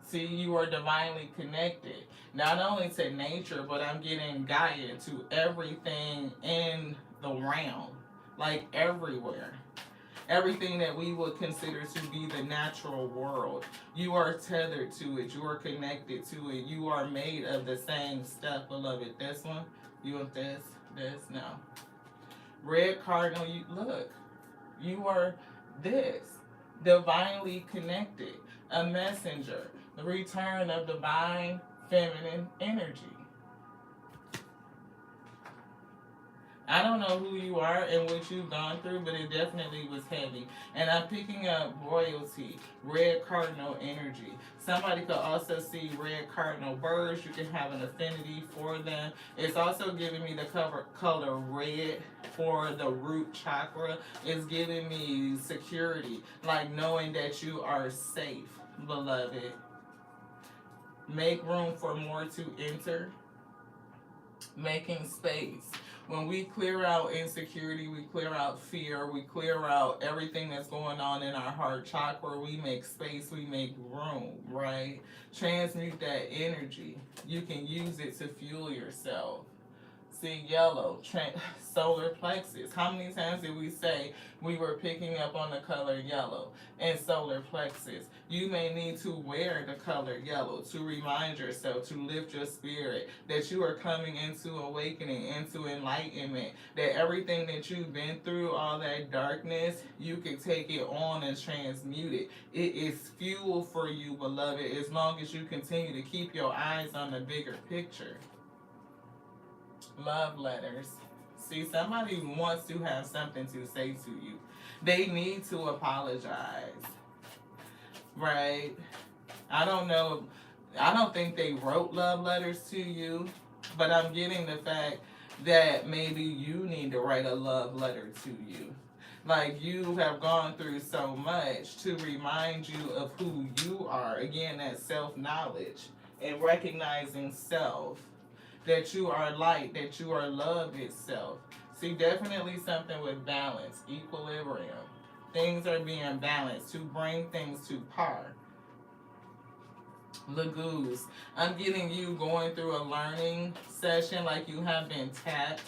See, you are divinely connected, not only to nature, but I'm getting Gaia, to everything in the realm, like everywhere. Everything that we would consider to be the natural world. You are tethered to it. You are connected to it. You are made of the same stuff, beloved. This one, you want this, no. Red cardinal, you look. You are this, divinely connected, a messenger, the return of divine feminine energy. I don't know who you are and what you've gone through, but it definitely was heavy. And I'm picking up royalty, red cardinal energy. Somebody could also see red cardinal birds. You can have an affinity for them. It's also giving me the color red for the root chakra. It's giving me security, like knowing that you are safe, beloved. Make room for more to enter. Making space. When we clear out insecurity, we clear out fear, we clear out everything that's going on in our heart chakra, we make space, we make room, right? Transmute that energy. You can use it to fuel yourself. See, yellow, solar plexus. How many times did we say we were picking up on the color yellow and solar plexus? You may need to wear the color yellow to remind yourself, to lift your spirit, that you are coming into awakening, into enlightenment, that everything that you've been through, all that darkness, you can take it on and transmute it. It is fuel for you, beloved, as long as you continue to keep your eyes on the bigger picture. Love letters. See, somebody wants to have something to say to you. They need to apologize. Right? I don't know. I don't think they wrote love letters to you, but I'm getting the fact that maybe you need to write a love letter to you. Like, you have gone through so much to remind you of who you are. Again, that self-knowledge and recognizing self. That you are light, that you are love itself. See, definitely something with balance, equilibrium. Things are being balanced to bring things to par. Lagoos. I'm getting you going through a learning session, like you have been tapped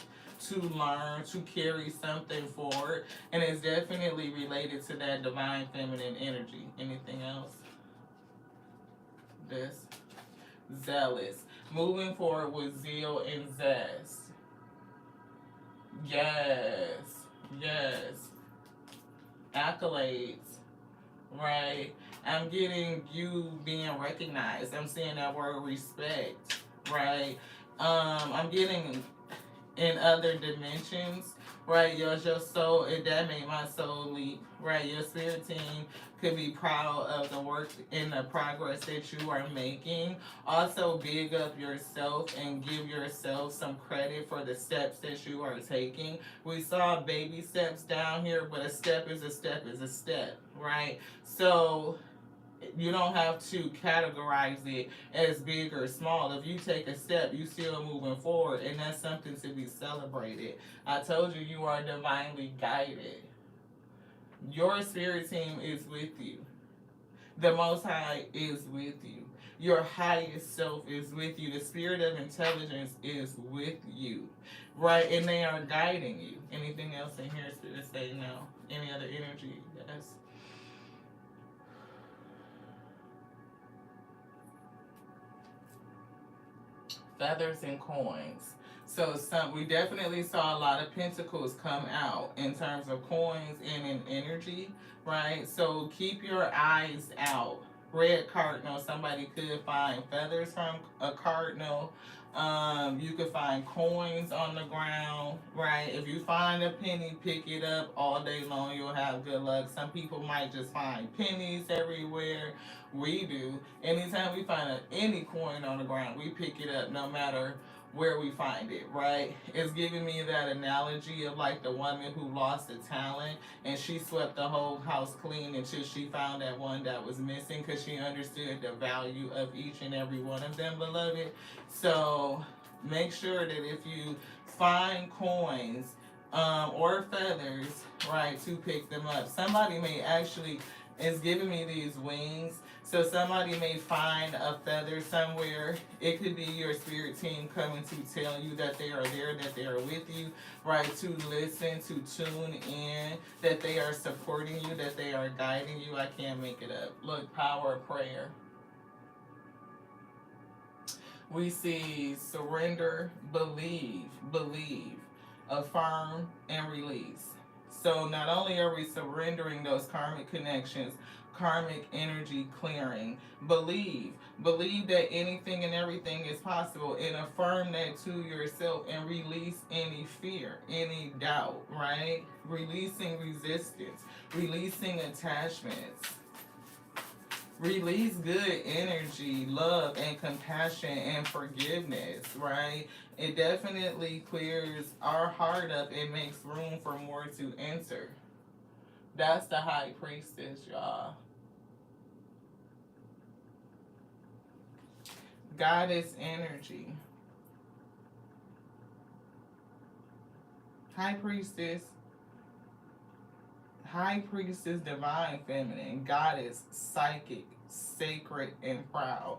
to learn, to carry something forward. And it's definitely related to that divine feminine energy. Anything else? This. Zealous. Moving forward with zeal and zest. Yes. Yes. Accolades. Right. I'm getting you being recognized. I'm seeing that word respect. Right. I'm getting in other dimensions, right? Your soul, that made my soul leap, right? Your spirit team could be proud of the work and the progress that you are making. Also, big up yourself and give yourself some credit for the steps that you are taking. We saw baby steps down here, but a step is a step is a step, right? So you don't have to categorize it as big or small. If you take a step, you still moving forward, and that's something to be celebrated. I told you you are divinely guided. Your spirit team is with you. The Most High is with you. Your highest self is with you. The spirit of intelligence is with you, right? And they are guiding you. Anything else in here, spirit say no. Any other energy? Yes. Feathers and coins. So we definitely saw a lot of pentacles come out in terms of coins and in energy, right? So keep your eyes out. Red cardinal, somebody could find feathers from a cardinal. You could find coins on the ground, right? If you find a penny, pick it up all day long. You'll have good luck. Some people might just find pennies everywhere. We do. Anytime we find any coin on the ground, we pick it up no matter where we find it, right? It's giving me that analogy of like the woman who lost a talent and she swept the whole house clean until she found that one that was missing because she understood the value of each and every one of them, beloved. So make sure that if you find coins or feathers, right, to pick them up. Somebody may actually is giving me these wings. So somebody may find a feather somewhere. It could be your spirit team coming to tell you that they are there, that they are with you, right? To listen, to tune in, that they are supporting you, that they are guiding you. I can't make it up. Look, power of prayer. We see surrender, believe, affirm, and release. So not only are we surrendering those karmic connections, karmic energy clearing, believe that anything and everything is possible, and affirm that to yourself and release any fear, any doubt, right? Releasing resistance, releasing attachments. Release good energy, love, and compassion and forgiveness, right? It definitely clears our heart up and makes room for more to enter. That's the high priestess, y'all. Goddess energy. High priestess. High priestess, divine feminine. Goddess, psychic, sacred, and proud.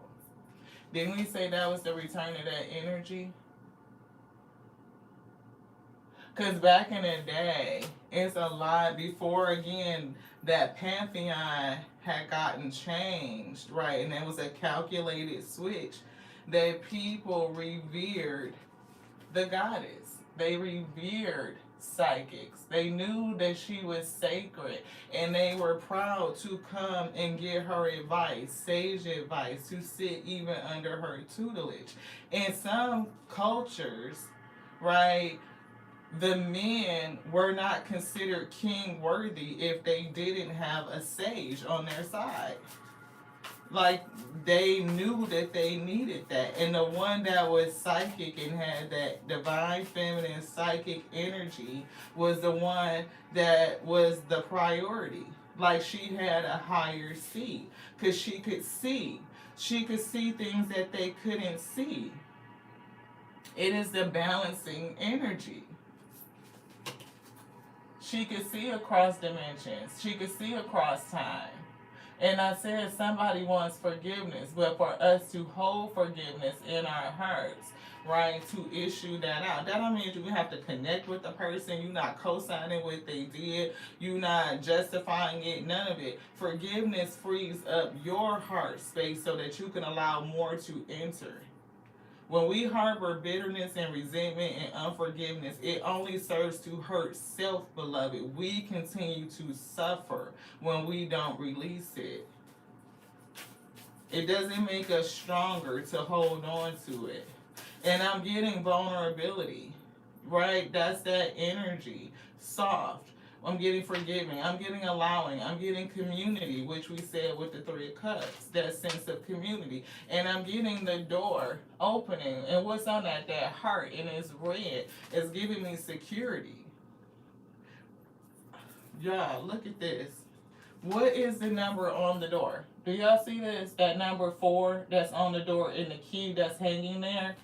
Didn't we say that was the return of that energy? Because back in the day, it's a lot before, again, that pantheon had gotten changed, right? And it was a calculated switch that people revered the goddess. They revered psychics. They knew that she was sacred and they were proud to come and get her advice, sage advice, to sit even under her tutelage. In some cultures, right, the men were not considered king worthy if they didn't have a sage on their side. Like, they knew that they needed that, and the one that was psychic and had that divine feminine psychic energy was the one that was the priority. Like, she had a higher seat because she could see things that they couldn't see. It is the balancing energy. She could see across dimensions. She could see across time. And I said somebody wants forgiveness, but for us to hold forgiveness in our hearts, right, to issue that out. That don't mean you have to connect with the person. You're not co-signing what they did. You're not justifying it. None of it. Forgiveness frees up your heart space so that you can allow more to enter. When we harbor bitterness and resentment and unforgiveness, it only serves to hurt self, beloved. We continue to suffer when we don't release it. It doesn't make us stronger to hold on to it. And I'm getting vulnerability, right? That's that energy. Soft. I'm getting forgiving. I'm getting allowing. I'm getting community, which we said with the Three of Cups, that sense of community. And I'm getting the door opening. And what's on that? That heart, and it's red. It's giving me security. Y'all, look at this. What is the number on the door? Do y'all see this? That number 4 that's on the door and the key that's hanging there?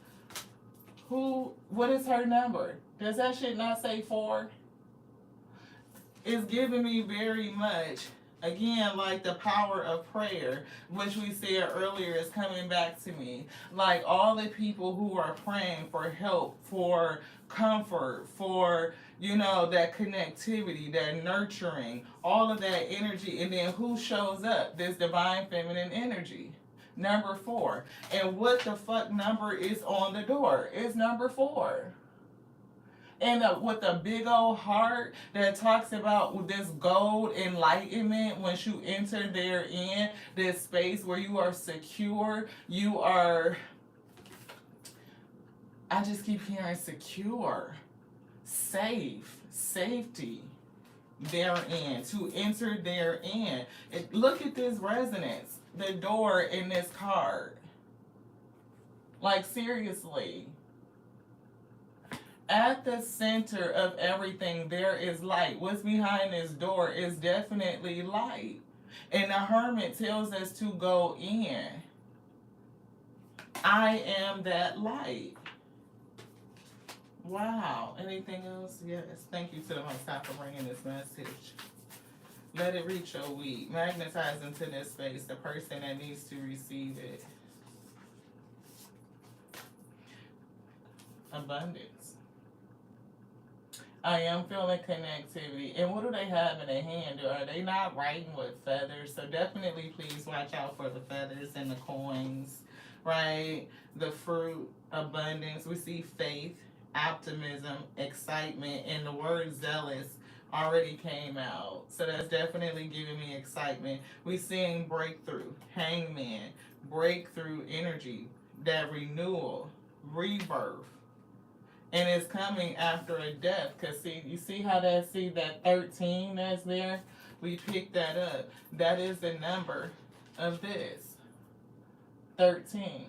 What is her number? Does that shit not say 4? It's giving me very much, again, like the power of prayer, which we said earlier is coming back to me. Like all the people who are praying for help, for comfort, for, that connectivity, that nurturing, all of that energy. And then who shows up? This divine feminine energy. Number 4. And what the fuck number is on the door? It's number 4. And with a big old heart that talks about this gold enlightenment. Once you enter therein, this space where you are secure, you are, I just keep hearing secure, safe, safety therein, to enter therein. Look at this resonance, the door in this card. Like, seriously. At the center of everything, there is light. What's behind this door is definitely light. And the Hermit tells us to go in. I am that light. Wow. Anything else? Yes. Thank you to the Most High for bringing this message. Let it reach your weed. Magnetize into this space the person that needs to receive it. Abundance. I am feeling connectivity. And what do they have in their hand? Are they not writing with feathers? So definitely please watch out for the feathers and the coins, right? The fruit, abundance. We see faith, optimism, excitement, and the word zealous already came out. So that's definitely giving me excitement. We seeing breakthrough, hangman, breakthrough energy, that renewal, rebirth. And it's coming after a death. Because see, you see how that 13 that's there? We picked that up. That is the number of this. 13.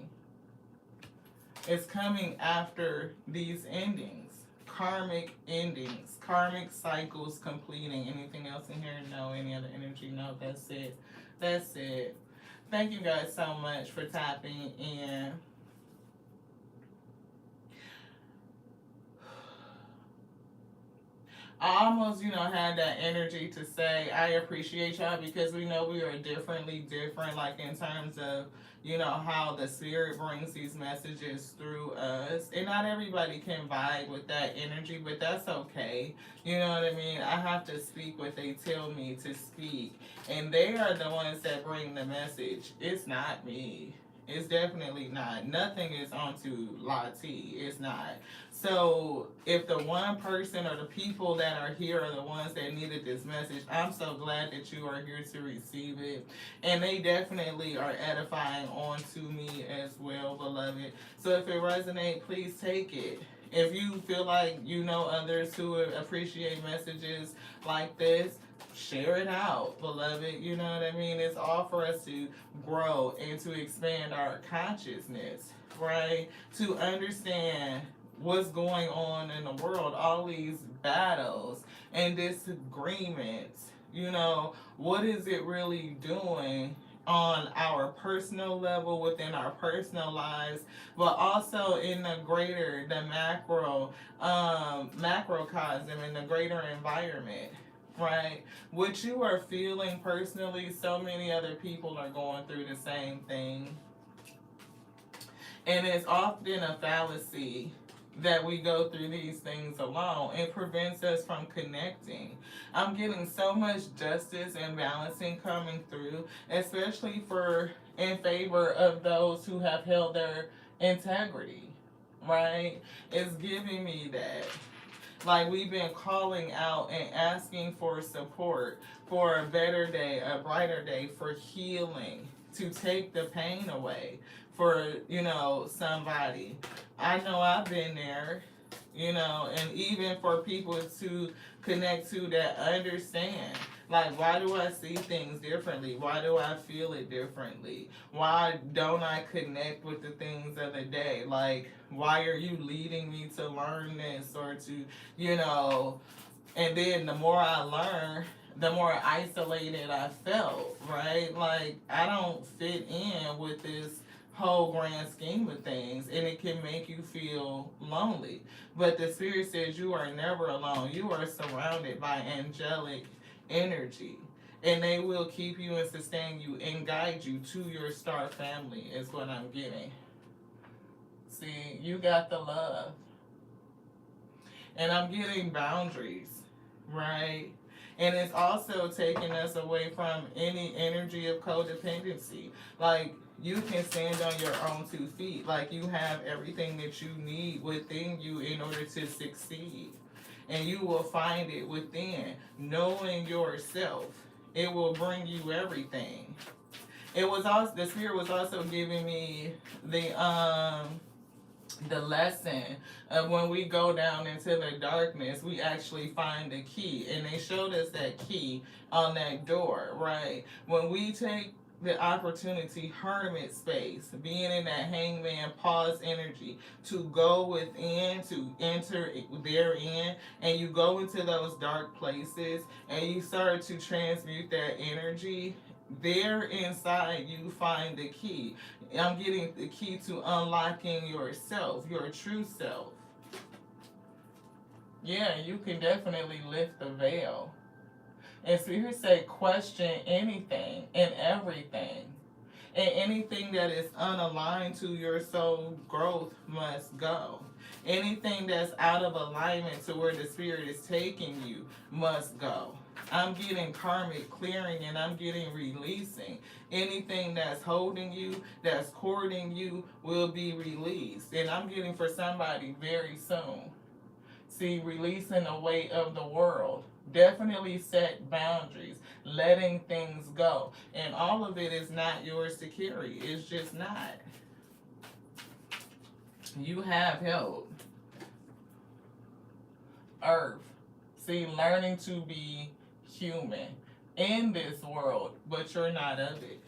It's coming after these endings. Karmic endings. Karmic cycles completing. Anything else in here? No. Any other energy? No. That's it. That's it. Thank you guys so much for tapping in. I almost, had that energy to say I appreciate y'all, because we know we are different, like in terms of, how the spirit brings these messages through us. And not everybody can vibe with that energy, but that's okay. You know what I mean? I have to speak what they tell me to speak. And they are the ones that bring the message. It's not me. It's definitely not. Nothing is onto Lati. It's not. So if the one person or the people that are here are the ones that needed this message, I'm so glad that you are here to receive it. And they definitely are edifying onto me as well, beloved. So if it resonates, please take it. If you feel like you know others who would appreciate messages like this, share it out, beloved. You know what I mean? It's all for us to grow and to expand our consciousness, right? To understand what's going on in the world, all these battles and disagreements. What is it really doing on our personal level, within our personal lives, but also in the greater, the macrocosm, in the greater environment. Right? What you are feeling personally, so many other people are going through the same thing. And it's often a fallacy that we go through these things alone. It prevents us from connecting. I'm getting so much justice and balancing coming through, especially in favor of those who have held their integrity, right? It's giving me that. Like we've been calling out and asking for support for a better day, a brighter day, for healing, to take the pain away for, somebody. I know I've been there, and even for people to connect to that understand. Like, why do I see things differently? Why do I feel it differently? Why don't I connect with the things of the day? Like, why are you leading me to learn this or to, you know, and then the more I learn, the more isolated I felt, right? Like, I don't fit in with this whole grand scheme of things, and it can make you feel lonely. But the Spirit says you are never alone. You are surrounded by angelic energy. And they will keep you and sustain you and guide you to your star family, is what I'm getting. See, you got the love. And I'm getting boundaries, right? And it's also taking us away from any energy of codependency. Like, you can stand on your own 2 feet. Like, you have everything that you need within you in order to succeed. And you will find it within. Knowing yourself, it will bring you everything. It was also, the Spirit was also giving me the lesson of when we go down into the darkness, we actually find the key. And they showed us that key on that door, right? When we take the opportunity, hermit space, being in that hangman pause energy, to go within, to enter therein, and you go into those dark places and you start to transmute that energy, there inside you find the key. I'm getting the key to unlocking yourself, your true self. Yeah, you can definitely lift the veil. And Spirit say question anything and everything. And anything that is unaligned to your soul growth must go. Anything that's out of alignment to where the Spirit is taking you must go. I'm getting karmic clearing and I'm getting releasing. Anything that's holding you, that's courting you, will be released. And I'm getting for somebody very soon. See, releasing the weight of the world. Definitely set boundaries, letting things go. And all of it is not yours to carry. It's just not. You have help. Earth. See, learning to be human in this world, but you're not of it.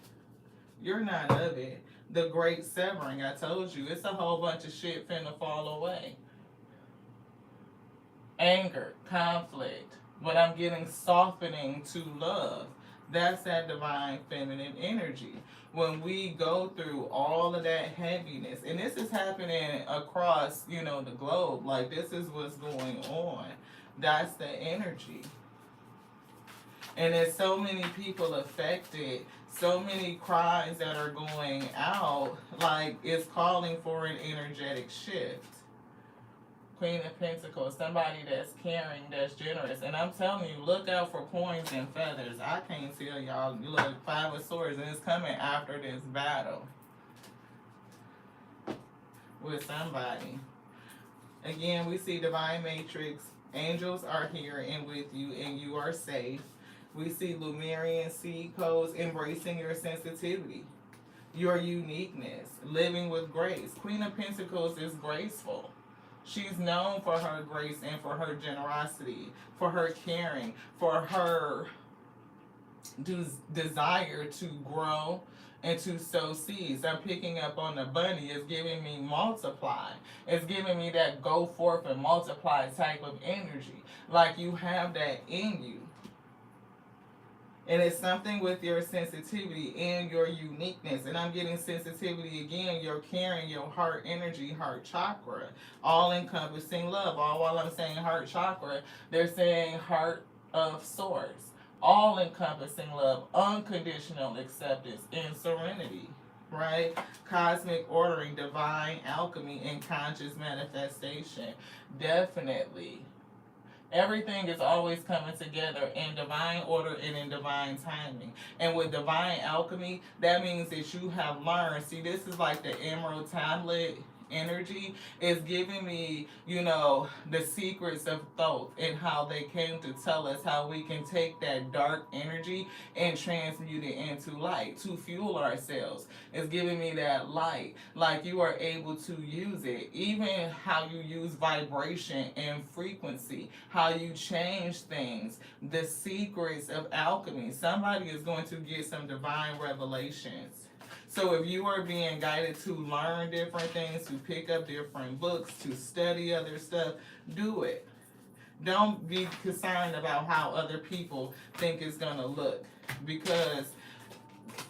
You're not of it. The great severing, I told you, it's a whole bunch of shit finna fall away. Anger, conflict, but I'm getting softening to love. That's that divine feminine energy. When we go through all of that heaviness, and this is happening across, the globe, like this is what's going on. That's the energy. And there's so many people affected, so many cries that are going out, like it's calling for an energetic shift. Queen of Pentacles, somebody that's caring, that's generous. And I'm telling you, look out for coins and feathers. I can't tell y'all. You look, Five of Swords, and it's coming after this battle with somebody. Again, we see Divine Matrix. Angels are here and with you, and you are safe. We see Lumerian seed codes, embracing your sensitivity, your uniqueness, living with grace. Queen of Pentacles is graceful. She's known for her grace and for her generosity, for her caring, for her desire to grow and to sow seeds. I'm picking up on the bunny. It's giving me multiply. It's giving me that go forth and multiply type of energy. Like you have that in you. And it's something with your sensitivity and your uniqueness. And I'm getting sensitivity again, your caring, your heart energy, heart chakra, all encompassing love. All while I'm saying heart chakra, they're saying heart of source. All encompassing love, unconditional acceptance, and serenity. Right? Cosmic ordering, divine alchemy, and conscious manifestation. Definitely. Everything is always coming together in divine order and in divine timing. And with divine alchemy, that means that you have learned. See, this is like the emerald tablet energy. Is giving me, the secrets of Thoth and how they came to tell us how we can take that dark energy and transmute it into light to fuel ourselves. It's giving me that light, like you are able to use it. Even how you use vibration and frequency, how you change things, the secrets of alchemy. Somebody is going to get some divine revelations. So if you are being guided to learn different things, to pick up different books, to study other stuff, do it. Don't be concerned about how other people think it's going to look, because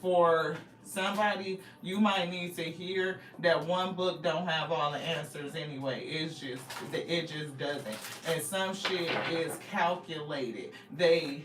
for somebody, you might need to hear that one book don't have all the answers anyway. It just doesn't. And some shit is calculated. They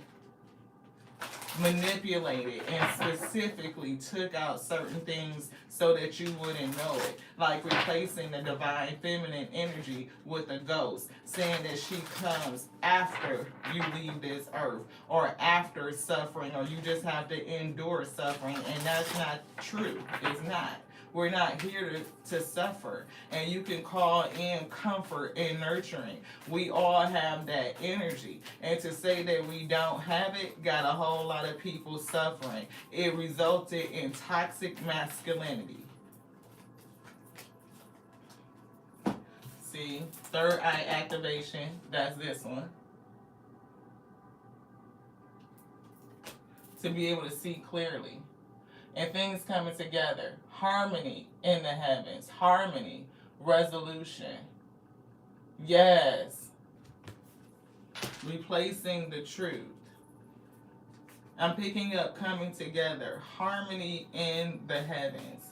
manipulated and specifically took out certain things so that you wouldn't know it. Like replacing the divine feminine energy with a ghost, saying that she comes after you leave this earth or after suffering, or you just have to endure suffering. And that's not true. It's not. We're not here to suffer. And you can call in comfort and nurturing. We all have that energy. And to say that we don't have it got a whole lot of people suffering. It resulted in toxic masculinity. See, third eye activation, that's this one. To be able to see clearly. And things coming together. Harmony in the heavens. Harmony. Resolution. Yes. Replacing the truth. I'm picking up coming together. Harmony in the heavens.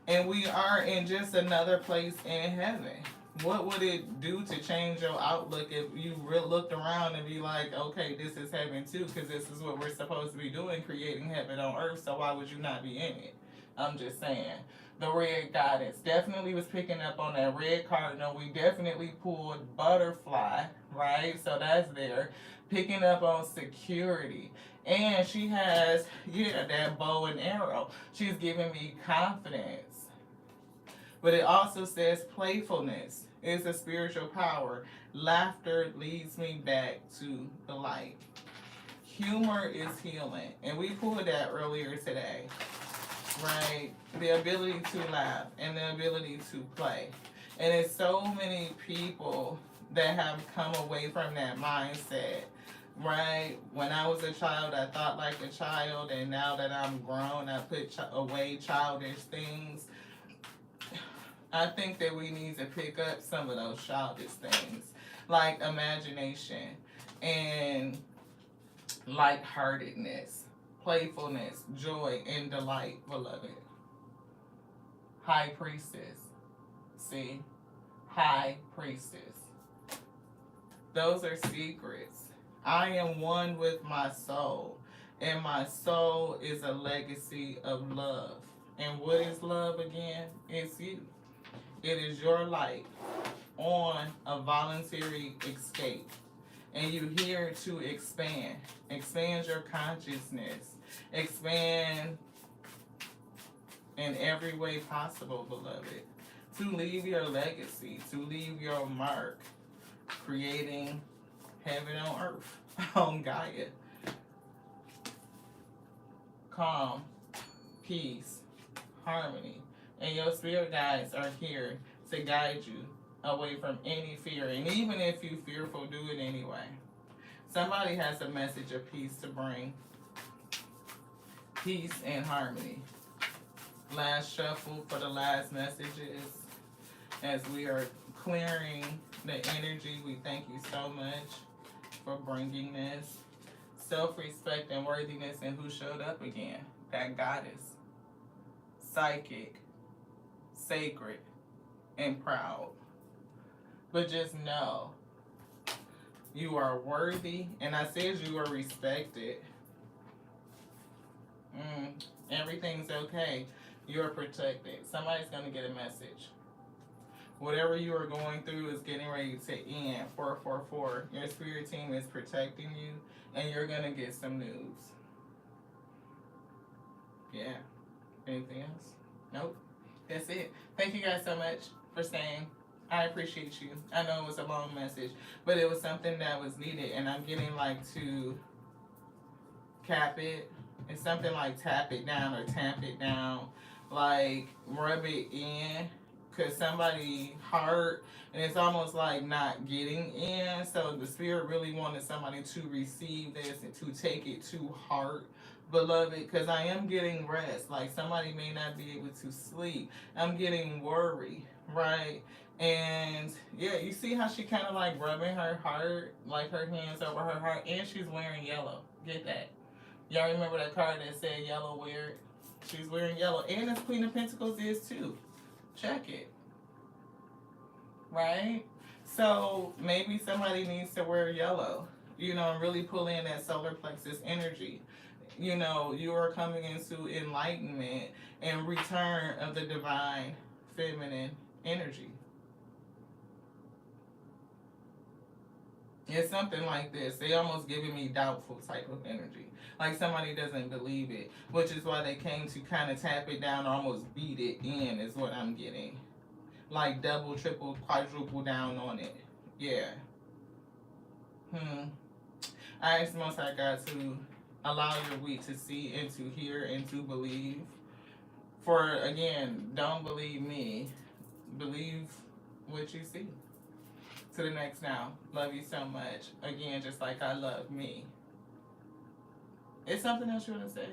And we are in just another place in heaven. What would it do to change your outlook if you looked around and be like, okay, this is heaven too, because this is what we're supposed to be doing, creating heaven on earth, so why would you not be in it? I'm just saying. The red goddess definitely was picking up on that red cardinal. We definitely pulled butterfly, right? So that's there. Picking up on security. And she has, that bow and arrow. She's giving me confidence. But it also says playfulness is a spiritual power. Laughter leads me back to the light. Humor is healing. And we pulled that earlier today, right? The ability to laugh and the ability to play. And it's so many people that have come away from that mindset, right? When I was a child, I thought like a child. And now that I'm grown, I put away childish things. I think that we need to pick up some of those childish things, like imagination and lightheartedness, playfulness, joy, and delight, beloved. High priestess. See? High priestess. Those are secrets. I am one with my soul, and my soul is a legacy of love. And what is love again? It's you. It is your light on a voluntary escape. And you're here to expand. Expand your consciousness. Expand in every way possible, beloved. To leave your legacy. To leave your mark. Creating heaven on earth. On Gaia. Calm. Peace. Harmony. And your spirit guides are here to guide you away from any fear. And even if you're fearful, do it anyway. Somebody has a message of peace to bring. Peace and harmony. Last shuffle for the last messages. As we are clearing the energy, we thank you so much for bringing this. Self-respect and worthiness, and who showed up again? That goddess. Psychic. Sacred and proud. But just know you are worthy, and I said you are respected. Everything's okay. You're protected. Somebody's going to get a message. Whatever you are going through is getting ready to end. 444. Your spirit team is protecting you, and you're going to get some news. Yeah. Anything else? Nope. That's it. Thank you guys so much for staying. I appreciate you. I know it was a long message, but it was something that was needed, and I'm getting like to cap it. It's something like tap it down or tamp it down, like rub it in, because somebody hurt and it's almost like not getting in. So the spirit really wanted somebody to receive this and to take it to heart, beloved, because I am getting rest. Like somebody may not be able to sleep. I'm getting worry, right? And yeah, you see how she kind of like rubbing her heart, like her hands over her heart, and she's wearing yellow. Get that? Y'all remember that card that said yellow weird? She's wearing yellow. And this Queen of Pentacles is too. Check it. Right? So maybe somebody needs to wear yellow. You know, and really pull in that solar plexus energy. You know, you are coming into enlightenment and return of the divine feminine energy. It's something like this. They almost giving me doubtful type of energy. Like somebody doesn't believe it. Which is why they came to kind of tap it down, almost beat it in is what I'm getting. Like double, triple, quadruple down on it. Yeah. I asked Most High God to allow your week to see and to hear and to believe. For again, don't believe me. Believe what you see. To the next now. Love you so much. Again, just like I love me. Is something else you want to say?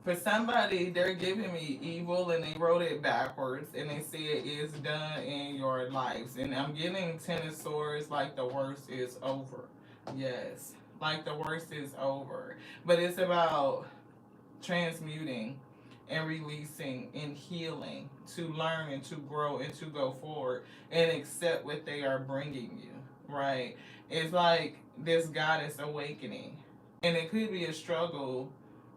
For somebody, they're giving me evil and they wrote it backwards and they say it is done in your lives. And I'm getting Ten of Swords like the worst is over. Yes. Like the worst is over. But it's about transmuting and releasing and healing to learn and to grow and to go forward and accept what they are bringing you, right? It's like this goddess awakening, and it could be a struggle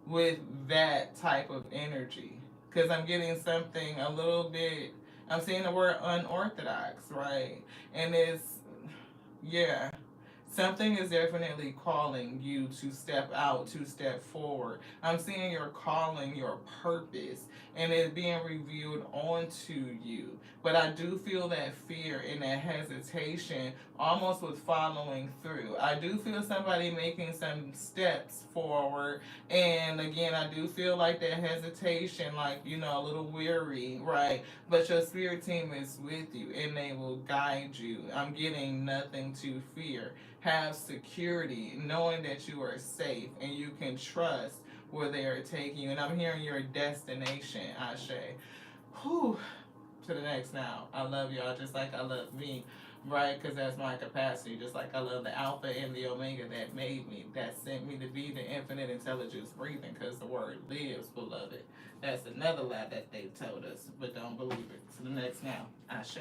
with that type of energy because I'm getting something a little bit, I'm seeing the word unorthodox, right? And it's, yeah, something is definitely calling you to step out, to step forward. I'm seeing your calling, your purpose, and it being revealed onto you. But I do feel that fear and that hesitation almost with following through. I do feel somebody making some steps forward. And again, I do feel like that hesitation, like, you know, a little weary, right? But your spirit team is with you and they will guide you. I'm getting nothing to fear. Have security, knowing that you are safe and you can trust where they are taking you. And I'm hearing your destination, Ashe. Whew. To the next now. I love y'all just like I love me, right? Because that's my capacity. Just like I love the Alpha and the Omega that made me, that sent me to be the infinite intelligence breathing, because the word lives, beloved. That's another lie that they told us, but don't believe it. To the next now. Ashe.